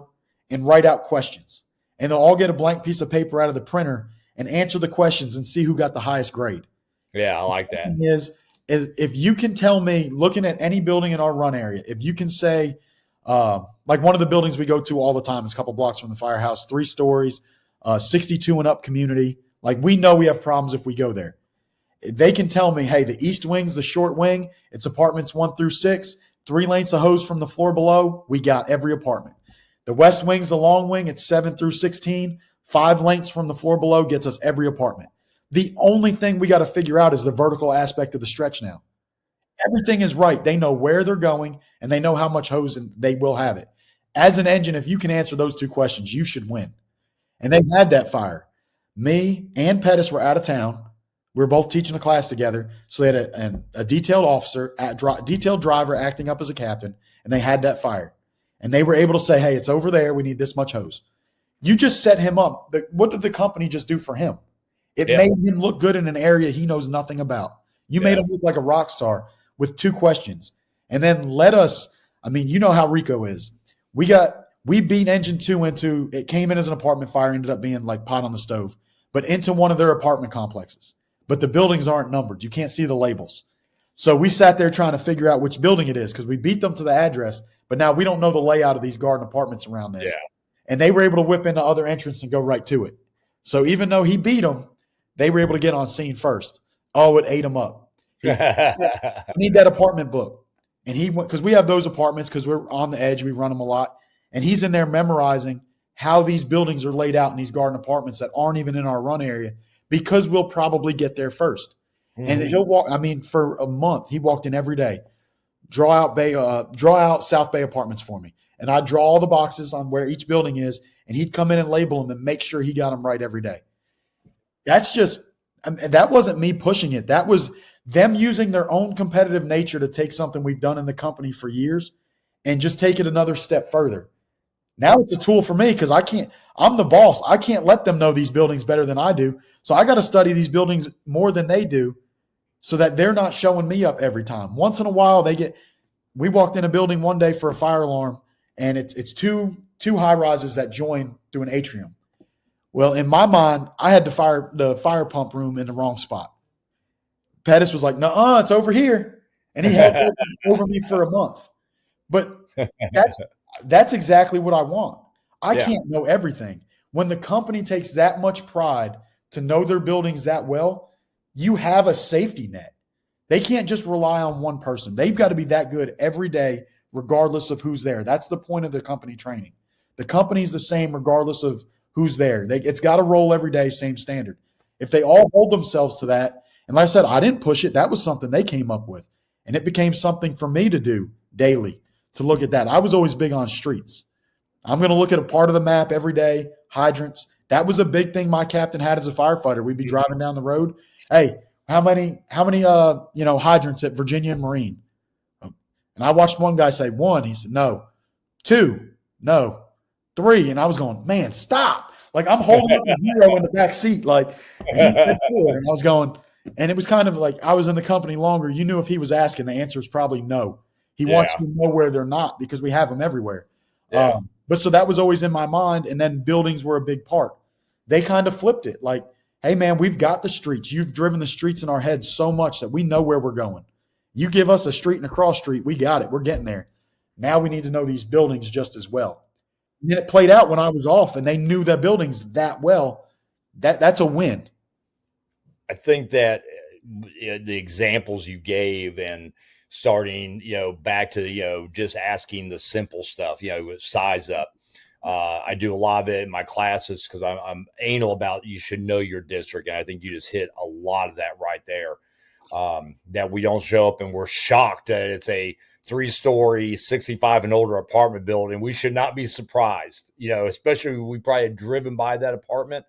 and write out questions. And they'll all get a blank piece of paper out of the printer and answer the questions and see who got the highest grade. Yeah, I like that. Is if you can tell me, looking at any building in our run area, if you can say, like one of the buildings we go to all the time, it's a couple blocks from the firehouse, 3 stories, 62 and up community. Like we know we have problems if we go there. They can tell me, hey, the east wing's the short wing. It's apartments 1 through 6, 3 lengths of hose from the floor below. We got every apartment. The west wing's the long wing. It's 7 through 16, 5 lengths from the floor below gets us every apartment. The only thing we got to figure out is the vertical aspect of the stretch now. Everything is right. They know where they're going, and they know how much hose, and they will have it. As an engine, if you can answer those 2 questions, you should win. And they had that fire. Me and Pettis were out of town. We were both teaching a class together. So they had a detailed officer, detailed driver acting up as a captain, and they had that fire. And they were able to say, hey, it's over there. We need this much hose. You just set him up. What did the company just do for him? It made him look good in an area he knows nothing about. You made him look like a rock star with 2 questions. And then let us, I mean, you know how Rico is. We We beat engine 2 into, it came in as an apartment fire, ended up being like pot on the stove, but into one of their apartment complexes. But the buildings aren't numbered. You can't see the labels. So we sat there trying to figure out which building it is because we beat them to the address, but now we don't know the layout of these garden apartments around this. Yeah. And they were able to whip into other entrance and go right to it. So even though he beat them, they were able to get on scene first. Oh, it ate him up. I need that apartment book. And he went, because we have those apartments because we're on the edge. We run them a lot. And he's in there memorizing how these buildings are laid out in these garden apartments that aren't even in our run area because we'll probably get there first. Mm-hmm. And he'll walk, for a month, he walked in every day, draw out South Bay apartments for me. And I'd draw all the boxes on where each building is, and he'd come in and label them and make sure he got them right every day. That wasn't me pushing it. That was them using their own competitive nature to take something we've done in the company for years and just take it another step further. Now it's a tool for me because I'm the boss. I can't let them know these buildings better than I do. So I got to study these buildings more than they do so that they're not showing me up every time. Once in a while, we walked in a building one day for a fire alarm, and it's two high rises that join through an atrium. Well, in my mind, I had the fire pump room in the wrong spot. Pettis was like, "No, it's over here," and he held it over me for a month. But that's exactly what I want. I can't know everything. When the company takes that much pride to know their buildings that well, you have a safety net. They can't just rely on one person. They've got to be that good every day, regardless of who's there. That's the point of the company training. The company's the same regardless of who's there. It's got to roll every day, same standard. If they all hold themselves to that, and like I said, I didn't push it. That was something they came up with. And it became something for me to do daily, to look at that. I was always big on streets. I'm going to look at a part of the map every day, hydrants. That was a big thing my captain had as a firefighter. We'd be driving down the road. Hey, how many hydrants at Virginia and Marine? And I watched one guy say 1. He said, no. 2, no. 3. And I was going, man, stop. Like I'm holding up a 0 in the back seat. Like he said 4. And I was going, and it was kind of like I was in the company longer. You knew if he was asking, the answer is probably no. He wants you to know where they're not because we have them everywhere. Yeah. But so that was always in my mind. And then buildings were a big part. They kind of flipped it. Like, hey, man, we've got the streets. You've driven the streets in our heads so much that we know where we're going. You give us a street and a cross street, we got it. We're getting there. Now we need to know these buildings just as well. And then it played out when I was off and they knew the buildings that well. That's a win. I think that the examples you gave and starting, back to, just asking the simple stuff, size up. I do a lot of it in my classes because I'm anal about you should know your district. And I think you just hit a lot of that right there, that we don't show up and we're shocked that it's a 3-story, 65 and older apartment building. We should not be surprised, especially we probably had driven by that apartment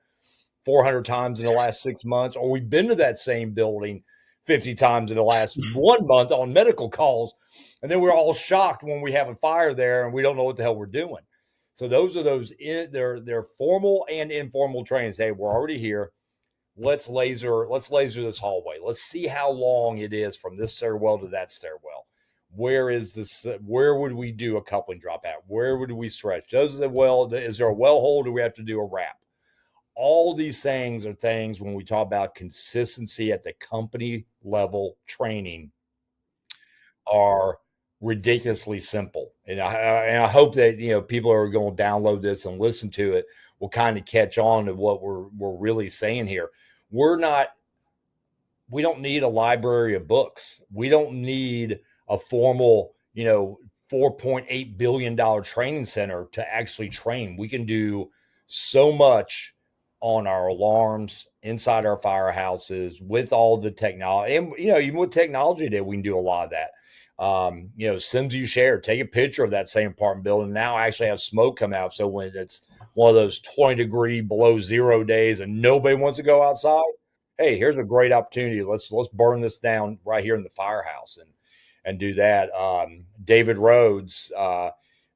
400 times in the last 6 months, or we've been to that same building 50 times in the last 1 month on medical calls. And then we're all shocked when we have a fire there and we don't know what the hell we're doing. So those are they're formal and informal trainings. Hey, we're already here. Let's laser this hallway. Let's see how long it is from this stairwell to that stairwell. Where is this? Where would we do a coupling drop out? Where would we stretch? Is there a well hole? Do we have to do a wrap? All these things are things when we talk about consistency at the company level training are ridiculously simple. And I hope that, people are going to download this and listen to it will kind of catch on to what we're really saying here. We don't need a library of books. We don't need a formal, $4.8 billion training center to actually train. We can do so much on our alarms, inside our firehouses, with all the technology. And, even with technology today, we can do a lot of that. Sims you share, take a picture of that same apartment building. Now I actually have smoke come out. So when it's one of those 20-degree below zero days and nobody wants to go outside, hey, here's a great opportunity. Let's burn this down right here in the firehouse and do that. David Rhodes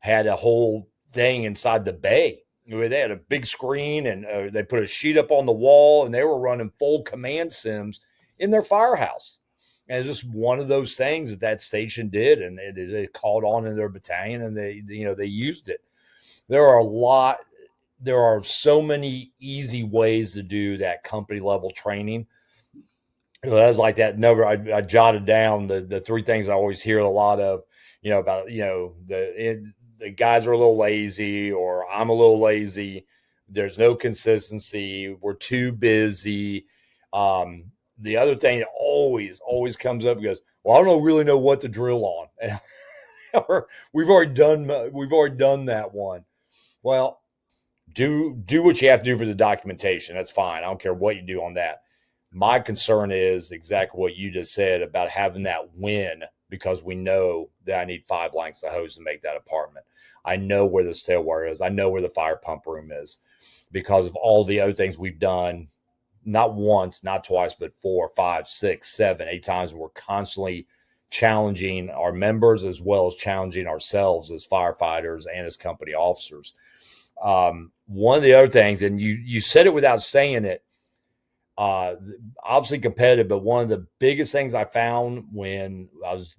had a whole thing inside the bay. They had a big screen and they put a sheet up on the wall and they were running full command sims in their firehouse. And it's just one of those things that station did, and it caught on in their battalion, and they used it. there are so many easy ways to do that company level training. That was like that number. I jotted down the three things I always hear a lot of, about, the guys are a little lazy, or I'm a little lazy. There's no consistency. We're too busy. The other thing that always comes up goes, well, I don't really know what to drill on. Or we've already done that one. Well, do what you have to do for the documentation. That's fine. I don't care what you do on that. My concern is exactly what you just said about having that win, because we know that I need 5 lengths of hose to make that apartment. I know where the stair wire is. I know where the fire pump room is, because of all the other things we've done, not once, not twice, but 4, 5, 6, 7, 8 times. We're constantly challenging our members as well as challenging ourselves as firefighters and as company officers. One of the other things, and you said it without saying it, obviously competitive, but one of the biggest things I found when I was,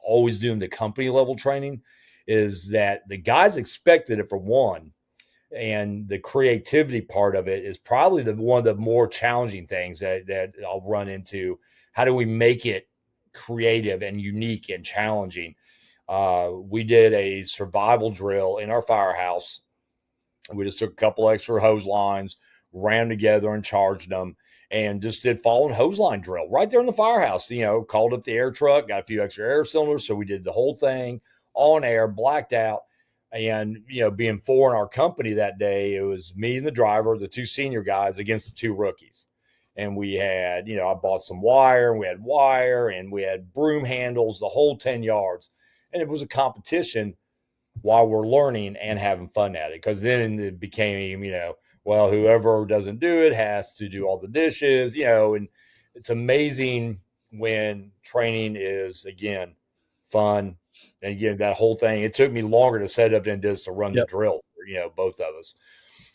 always doing the company level training is that the guys expected it, for one, and the creativity part of it is probably one of the more challenging things that I'll run into. How do we make it creative and unique and challenging? We did a survival drill in our firehouse. We just took a couple extra hose lines, ran together and charged them, and just did fall and hose line drill right there in the firehouse. Called up the air truck, got a few extra air cylinders. So we did the whole thing on air, blacked out. And, being 4 in our company that day, it was me and the driver, the 2 senior guys against the 2 rookies. And we had, I bought some wire, and we had broom handles, the whole 10 yards. And it was a competition while we're learning and having fun at it. Because then it became, well, whoever doesn't do it has to do all the dishes, and it's amazing when training is, again, fun. And again, that whole thing, it took me longer to set up than it does to run the drill, both of us.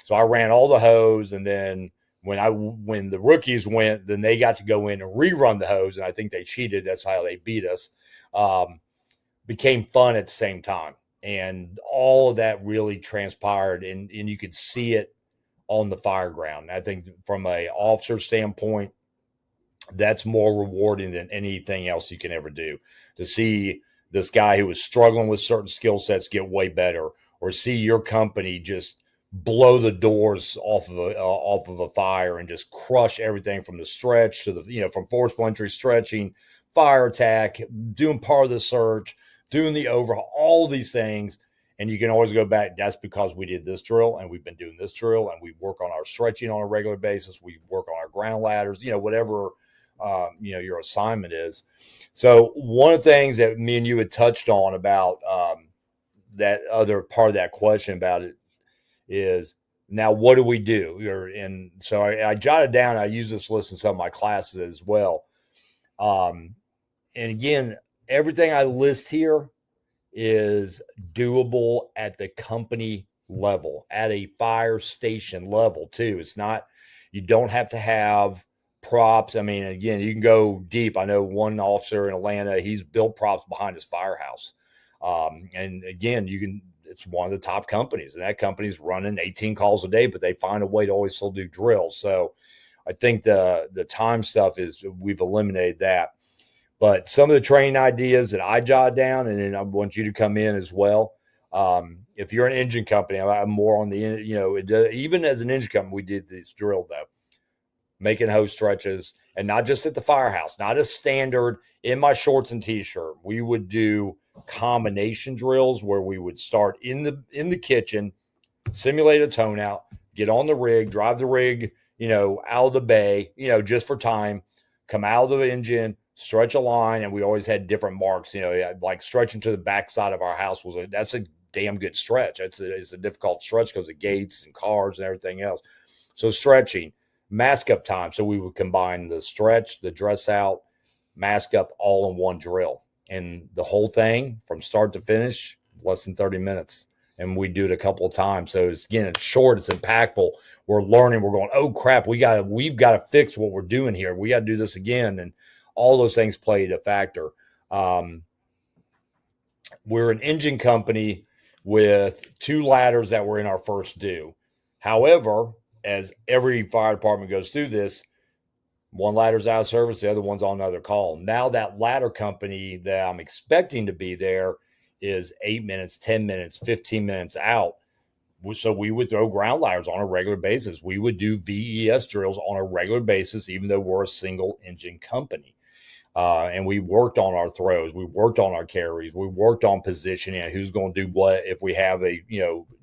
So I ran all the hose, and then when the rookies went, then they got to go in and rerun the hose, and I think they cheated. That's how they beat us. Became fun at the same time. And all of that really transpired, and you could see it on the fire ground. I think from an officer standpoint, that's more rewarding than anything else you can ever do, to see this guy who was struggling with certain skill sets get way better, or see your company just blow the doors off of a fire and just crush everything from the stretch to the, from forcible entry, stretching, fire attack, doing part of the search, doing the overhaul, all these things. And you can always go back. That's because we did this drill, and we've been doing this drill, and we work on our stretching on a regular basis. We work on our ground ladders, whatever, your assignment is. So one of the things that me and you had touched on about that other part of that question about it is, now what do we do? And so I jotted down, I use this list in some of my classes as well. And again, everything I list here is doable at the company level, at a fire station level too. It's not, you don't have to have props. I mean, again, you can go deep. I know one officer in Atlanta, he's built props behind his firehouse. And again, it's one of the top companies, and that company's running 18 calls a day, but they find a way to always still do drills. So I think the time stuff we've eliminated that. But some of the training ideas that I jot down, and then I want you to come in as well. If you're an engine company, I'm more on the, even as an engine company, we did this drill though, making hose stretches, and not just at the firehouse, not a standard in my shorts and t-shirt. We would do combination drills where we would start in the kitchen, simulate a tone out, get on the rig, drive the rig, out of the bay, just for time, come out of the engine, stretch a line. And we always had different marks, like stretching to the backside of our house that's a damn good stretch. It's a difficult stretch because of gates and cars and everything else. So stretching, mask up time. So we would combine the stretch, the dress out, mask up all in one drill. And the whole thing from start to finish, less than 30 minutes. And we do it a couple of times. So it's short, it's impactful. We're learning, we're going, oh crap, we've got to fix what we're doing here. We got to do this again. And all those things played a factor. We're an engine company. with 2 ladders that were in our first due. However, as every fire department goes through this, one ladder's out of service, the other one's on another call. Now that ladder company that I'm expecting to be there is 8 minutes, 10 minutes, 15 minutes out. So we would throw ground ladders on a regular basis. We would do VES drills on a regular basis, even though we're a single engine company. And we worked on our throws. We worked on our carries. We worked on positioning, who's going to do what if we have a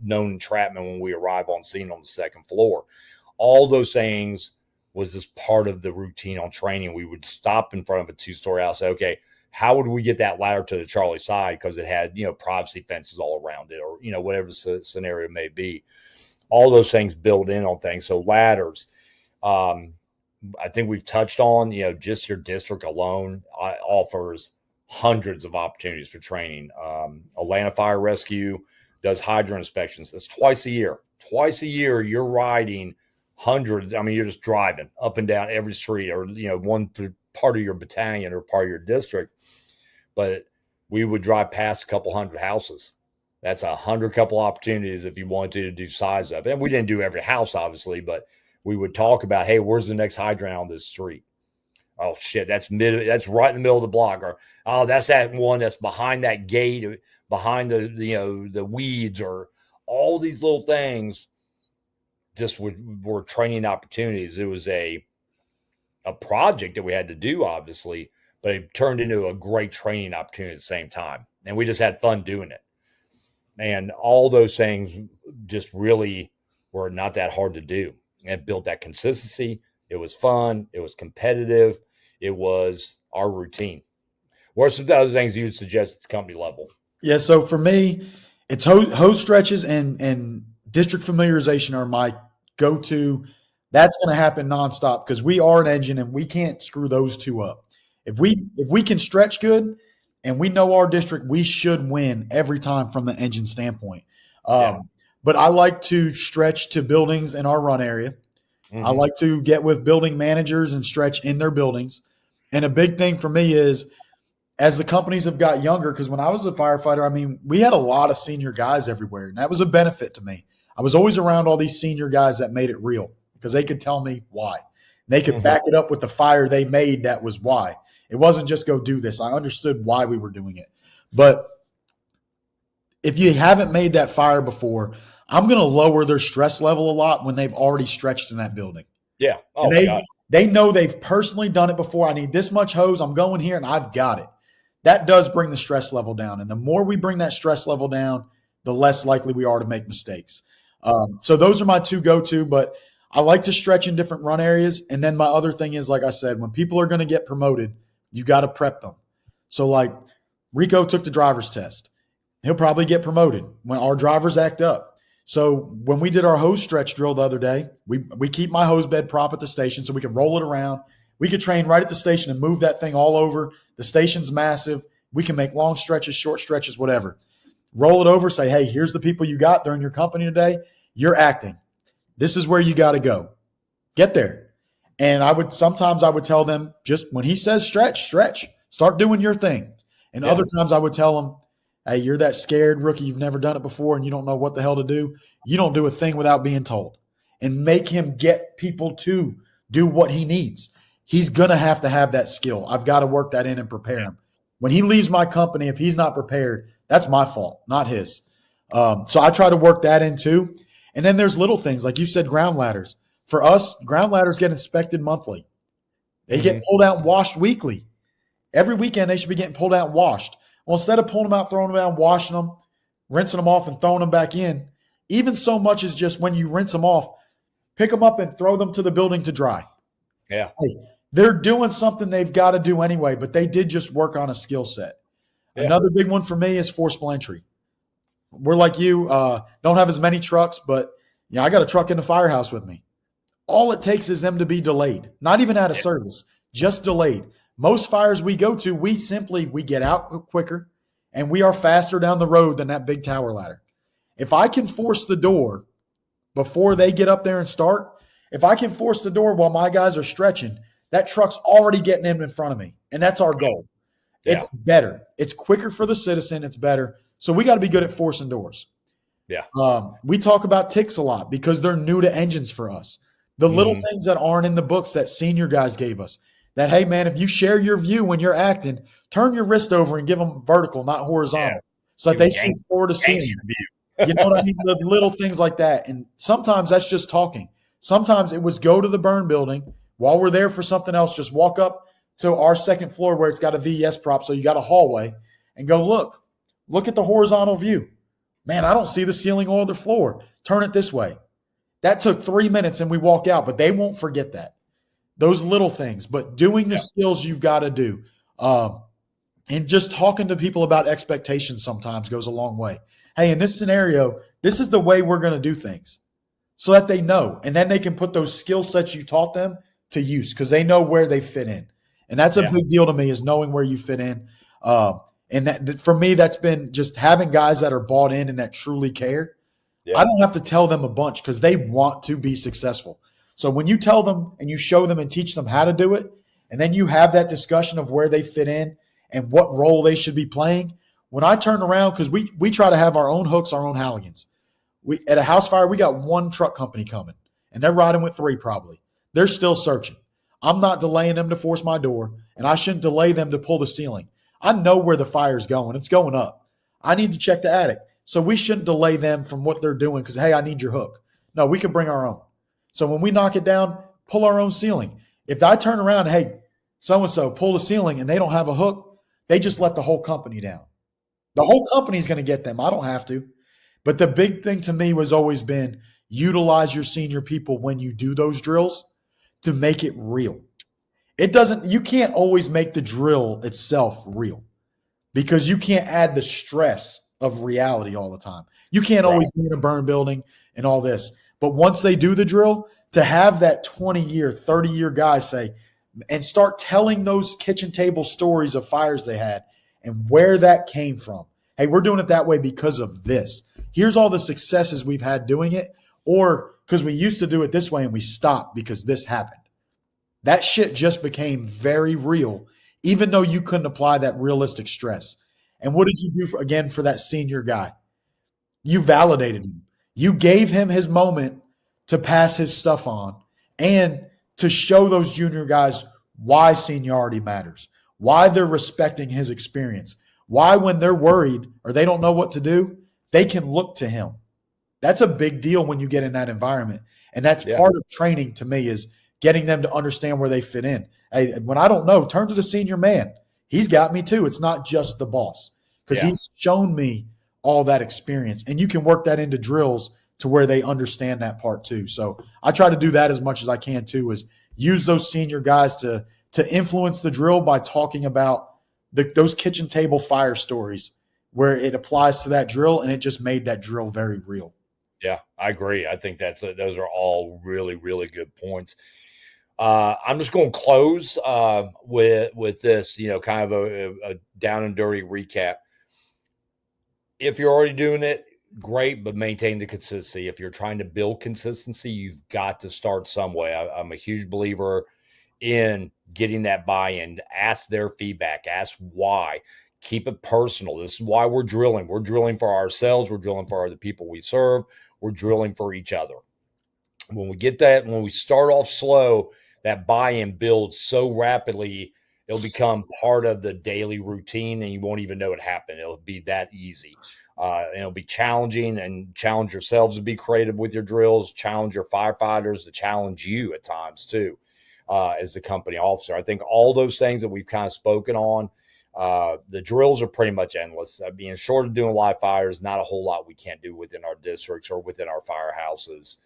known entrapment when we arrive on scene on the second floor. All those things was just part of the routine on training. We would stop in front of a 2-story house, say, okay, how would we get that ladder to the Charlie side? Because it had, privacy fences all around it, or, whatever the scenario may be. All those things build in on things. So ladders, I think we've touched on, just your district alone offers hundreds of opportunities for training. Atlanta Fire Rescue does hydrant inspections. That's twice a year. Twice a year, you're riding hundreds. I mean, you're just driving up and down every street, or, one part of your battalion or part of your district. But we would drive past a couple hundred houses. That's 100 couple opportunities if you wanted to do size up. And we didn't do every house, obviously, but we would talk about, hey, where's the next hydrant on this street? Oh shit, that's right in the middle of the block. Or, oh, that's that one that's behind that gate, behind the weeds, or all these little things just were training opportunities. It was a project that we had to do, obviously, but it turned into a great training opportunity at the same time. And we just had fun doing it. And all those things just really were not that hard to do. And it built that consistency. It was fun. It was competitive. It was our routine. What are some other things you would suggest at the company level? Yeah, so for me, it's hose stretches and district familiarization are my go-to. That's going to happen nonstop because we are an engine and we can't screw those two up. If we can stretch good and we know our district, we should win every time from the engine standpoint. But I like to stretch to buildings in our run area. Mm-hmm. I like to get with building managers and stretch in their buildings. And a big thing for me is as the companies have got younger, because when I was a firefighter, I mean, we had a lot of senior guys everywhere, and that was a benefit to me. I was always around all these senior guys that made it real because they could tell me why. They could back it up with the fire they made. That was why. It wasn't just go do this. I understood why we were doing it. But if you haven't made that fire before, I'm going to lower their stress level a lot when they've already stretched in that building. Yeah. Oh, they know they've personally done it before. I need this much hose. I'm going here, and I've got it. That does bring the stress level down. And the more we bring that stress level down, the less likely we are to make mistakes. So those are my two go-to, but I like to stretch in different run areas. And then my other thing is, like I said, when people are going to get promoted, you got to prep them. So like Rico took the driver's test. He'll probably get promoted when our drivers act up. So when we did our hose stretch drill the other day, we keep my hose bed prop at the station so we can roll it around. We could train right at the station and move that thing all over. The station's massive. We can make long stretches, short stretches, whatever. Roll it over, say, hey, here's the people you got. They're in your company today. You're acting. This is where you got to go. Get there. And sometimes I would tell them, just when he says stretch. Start doing your thing. And other times I would tell them, hey, you're that scared rookie. You've never done it before and you don't know what the hell to do. You don't do a thing without being told. And make him get people to do what he needs. He's going to have that skill. I've got to work that in and prepare him. When he leaves my company, if he's not prepared, that's my fault, not his. So I try to work that in too. And then there's little things, like you said, ground ladders. For us, ground ladders get inspected monthly. They get pulled out and washed weekly. Every weekend they should be getting pulled out and washed. Well, instead of pulling them out, throwing them out, washing them, rinsing them off and throwing them back in, even so much as just when you rinse them off, pick them up and throw them to the building to dry. Yeah. Hey, they're doing something they've got to do anyway, but they did just work on a skill set. Yeah. Another big one for me is forcible entry. We're like you, don't have as many trucks, but I got a truck in the firehouse with me. All it takes is them to be delayed, not even out of service, just delayed. Most fires we go to, we get out quicker and we are faster down the road than that big tower ladder. If I can force the door before they get up there and start, if I can force the door while my guys are stretching, that truck's already getting in front of me. And that's our goal. Yeah. It's better. It's quicker for the citizen. It's better. So we got to be good at forcing doors. Yeah. We talk about ticks a lot because they're new to engines for us. The little things that aren't in the books that senior guys gave us. That, hey, man, if you share your view when you're acting, turn your wrist over and give them vertical, not horizontal, so that they see floor to ceiling. You know what I mean? The little things like that. And sometimes that's just talking. Sometimes it was go to the burn building while we're there for something else. Just walk up to our second floor where it's got a VES prop, so you got a hallway, and go, look at the horizontal view. Man, I don't see the ceiling or the floor. Turn it this way. That took 3 minutes and we walk out, but they won't forget that. Those little things, but doing the skills you've got to do. And just talking to people about expectations sometimes goes a long way. Hey, in this scenario, this is the way we're going to do things so that they know. And then they can put those skill sets you taught them to use because they know where they fit in. And that's a big deal to me, is knowing where you fit in. And that, for me, that's been just having guys that are bought in and that truly care. I don't have to tell them a bunch because they want to be successful. So when you tell them and you show them and teach them how to do it, and then you have that discussion of where they fit in and what role they should be playing, when I turn around, because we try to have our own hooks, our own Halligans. At a house fire, we got one truck company coming, and they're riding with 3 probably. They're still searching. I'm not delaying them to force my door, and I shouldn't delay them to pull the ceiling. I know where the fire's going. It's going up. I need to check the attic. So we shouldn't delay them from what they're doing because, hey, I need your hook. No, we can bring our own. So when we knock it down, pull our own ceiling. If I turn around, hey, so-and-so, pull the ceiling, and they don't have a hook, they just let the whole company down. The whole company's going to get them. I don't have to. But the big thing to me was always been utilize your senior people when you do those drills to make it real. You can't always make the drill itself real because you can't add the stress of reality all the time. You can't always be in a burn building and all this. But once they do the drill, to have that 20-year, 30-year guy say, and start telling those kitchen table stories of fires they had and where that came from. Hey, we're doing it that way because of this. Here's all the successes we've had doing it, or because we used to do it this way and we stopped because this happened. That shit just became very real, even though you couldn't apply that realistic stress. And what did you do for that senior guy? You validated him. You gave him his moment to pass his stuff on and to show those junior guys why seniority matters, why they're respecting his experience, why when they're worried or they don't know what to do, they can look to him. That's a big deal when you get in that environment. And that's part of training to me, is getting them to understand where they fit in. Hey, when I don't know, turn to the senior man. He's got me too. It's not just the boss, because he's shown me all that experience. And you can work that into drills to where they understand that part too. So I try to do that as much as I can too, is use those senior guys to influence the drill by talking about those kitchen table fire stories where it applies to that drill, and it just made that drill very real. Yeah, I agree. I think those are all really, really good points. I'm just going to close with this, kind of a down and dirty recap. If you're already doing it, great, but maintain the consistency. If you're trying to build consistency, you've got to start some way. I'm a huge believer in getting that buy-in. Ask their feedback. Ask why. Keep it personal. This is why we're drilling. We're drilling for ourselves. We're drilling for the people we serve. We're drilling for each other. When we get that, when we start off slow, that buy-in builds so rapidly, it'll become part of the daily routine, and you won't even know it happened. It'll be that easy. And it'll be challenging, and challenge yourselves to be creative with your drills, challenge your firefighters to challenge you at times too, as the company officer. I think all those things that we've kind of spoken on, the drills are pretty much endless. Being short of doing live fires, not a whole lot we can't do within our districts or within our firehouses.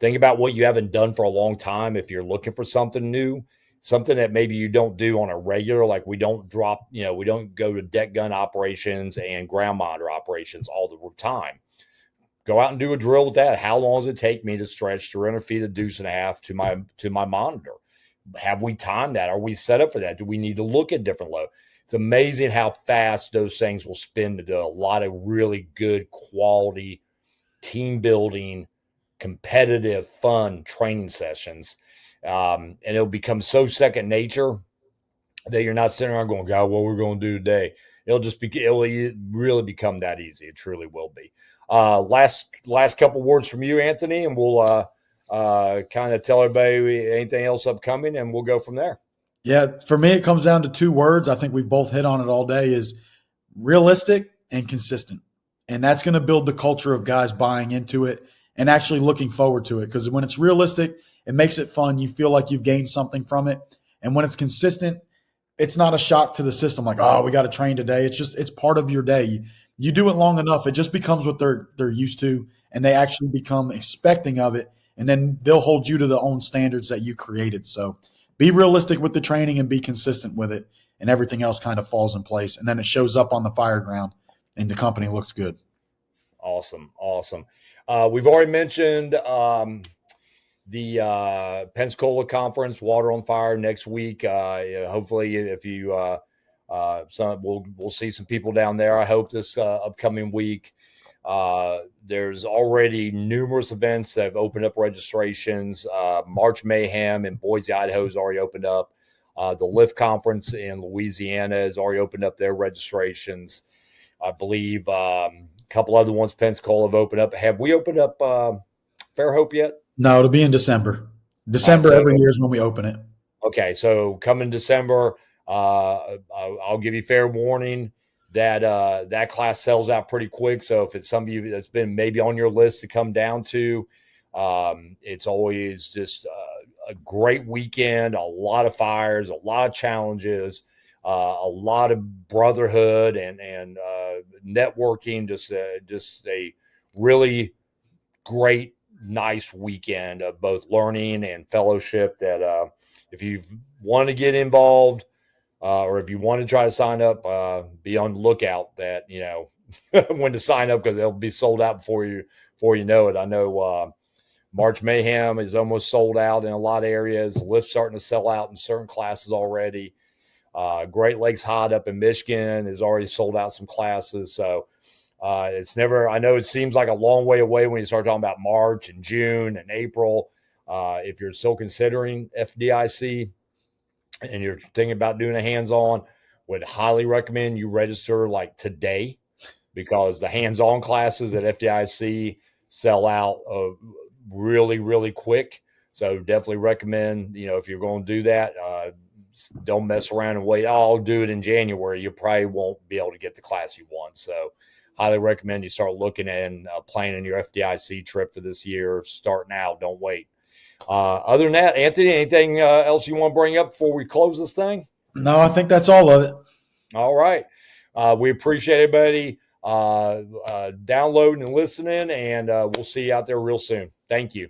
Think about what you haven't done for a long time. If you're looking for something new, something that maybe you don't do on a regular, like we don't we don't go to deck gun operations and ground monitor operations all the time. Go out and do a drill with that. How long does it take me to stretch 300 feet a deuce and a half to my monitor? Have we timed that? Are we set up for that? Do we need to look at different load? It's amazing how fast those things will spin to do a lot of really good quality team building, competitive, fun training sessions. And it'll become so second nature that you're not sitting around going, God, what we're going to do today. It'll really become that easy. It truly will be. Last couple words from you, Anthony, and we'll kind of tell everybody anything else upcoming, and we'll go from there. Yeah, for me, it comes down to 2 words. I think we've both hit on it all day: is realistic and consistent. And that's going to build the culture of guys buying into it and actually looking forward to it. Because when it's realistic, it makes it fun. You feel like you've gained something from it. And when it's consistent, it's not a shock to the system. Like, oh, we got to train today. It's part of your day. You do it long enough, it just becomes what they're used to, and they actually become expecting of it. And then they'll hold you to the own standards that you created. So be realistic with the training and be consistent with it, and everything else kind of falls in place. And then it shows up on the fire ground, and the company looks good. Awesome. We've already mentioned the Pensacola conference, Water on Fire, next week. Hopefully, if you we'll see some people down there. I hope this upcoming week. There's already numerous events that have opened up registrations. March Mayhem in Boise, Idaho has already opened up. The Lift Conference in Louisiana has already opened up their registrations. I believe a couple other ones, Pensacola, have opened up. Have we opened up Fairhope yet? No, it'll be in December. December every year is when we open it. Okay, so coming December, I'll give you fair warning that that class sells out pretty quick. So if it's some of you that's been maybe on your list to come down to, it's always just a great weekend, a lot of fires, a lot of challenges, a lot of brotherhood and networking, just a really great, nice weekend of both learning and fellowship that if you want to get involved or if you want to try to sign up, be on the lookout that, when to sign up, because they'll be sold out before you know it. I know March Mayhem is almost sold out in a lot of areas. Lift's starting to sell out in certain classes already. Great Lakes Hot up in Michigan is already sold out some classes. So it's never, I know it seems like a long way away when you start talking about March and June and April. If you're still considering FDIC and you're thinking about doing a hands-on, would highly recommend you register like today, because the hands-on classes at FDIC sell out really, really quick. So definitely recommend, if you're going to do that, don't mess around and wait. Oh, I'll do it in January. You probably won't be able to get the class you want. So highly recommend you start looking and planning your FDIC trip for this year. Start now. Don't wait. Other than that, Anthony, anything else you want to bring up before we close this thing? No, I think that's all of it. All right. We appreciate everybody downloading and listening, and we'll see you out there real soon. Thank you.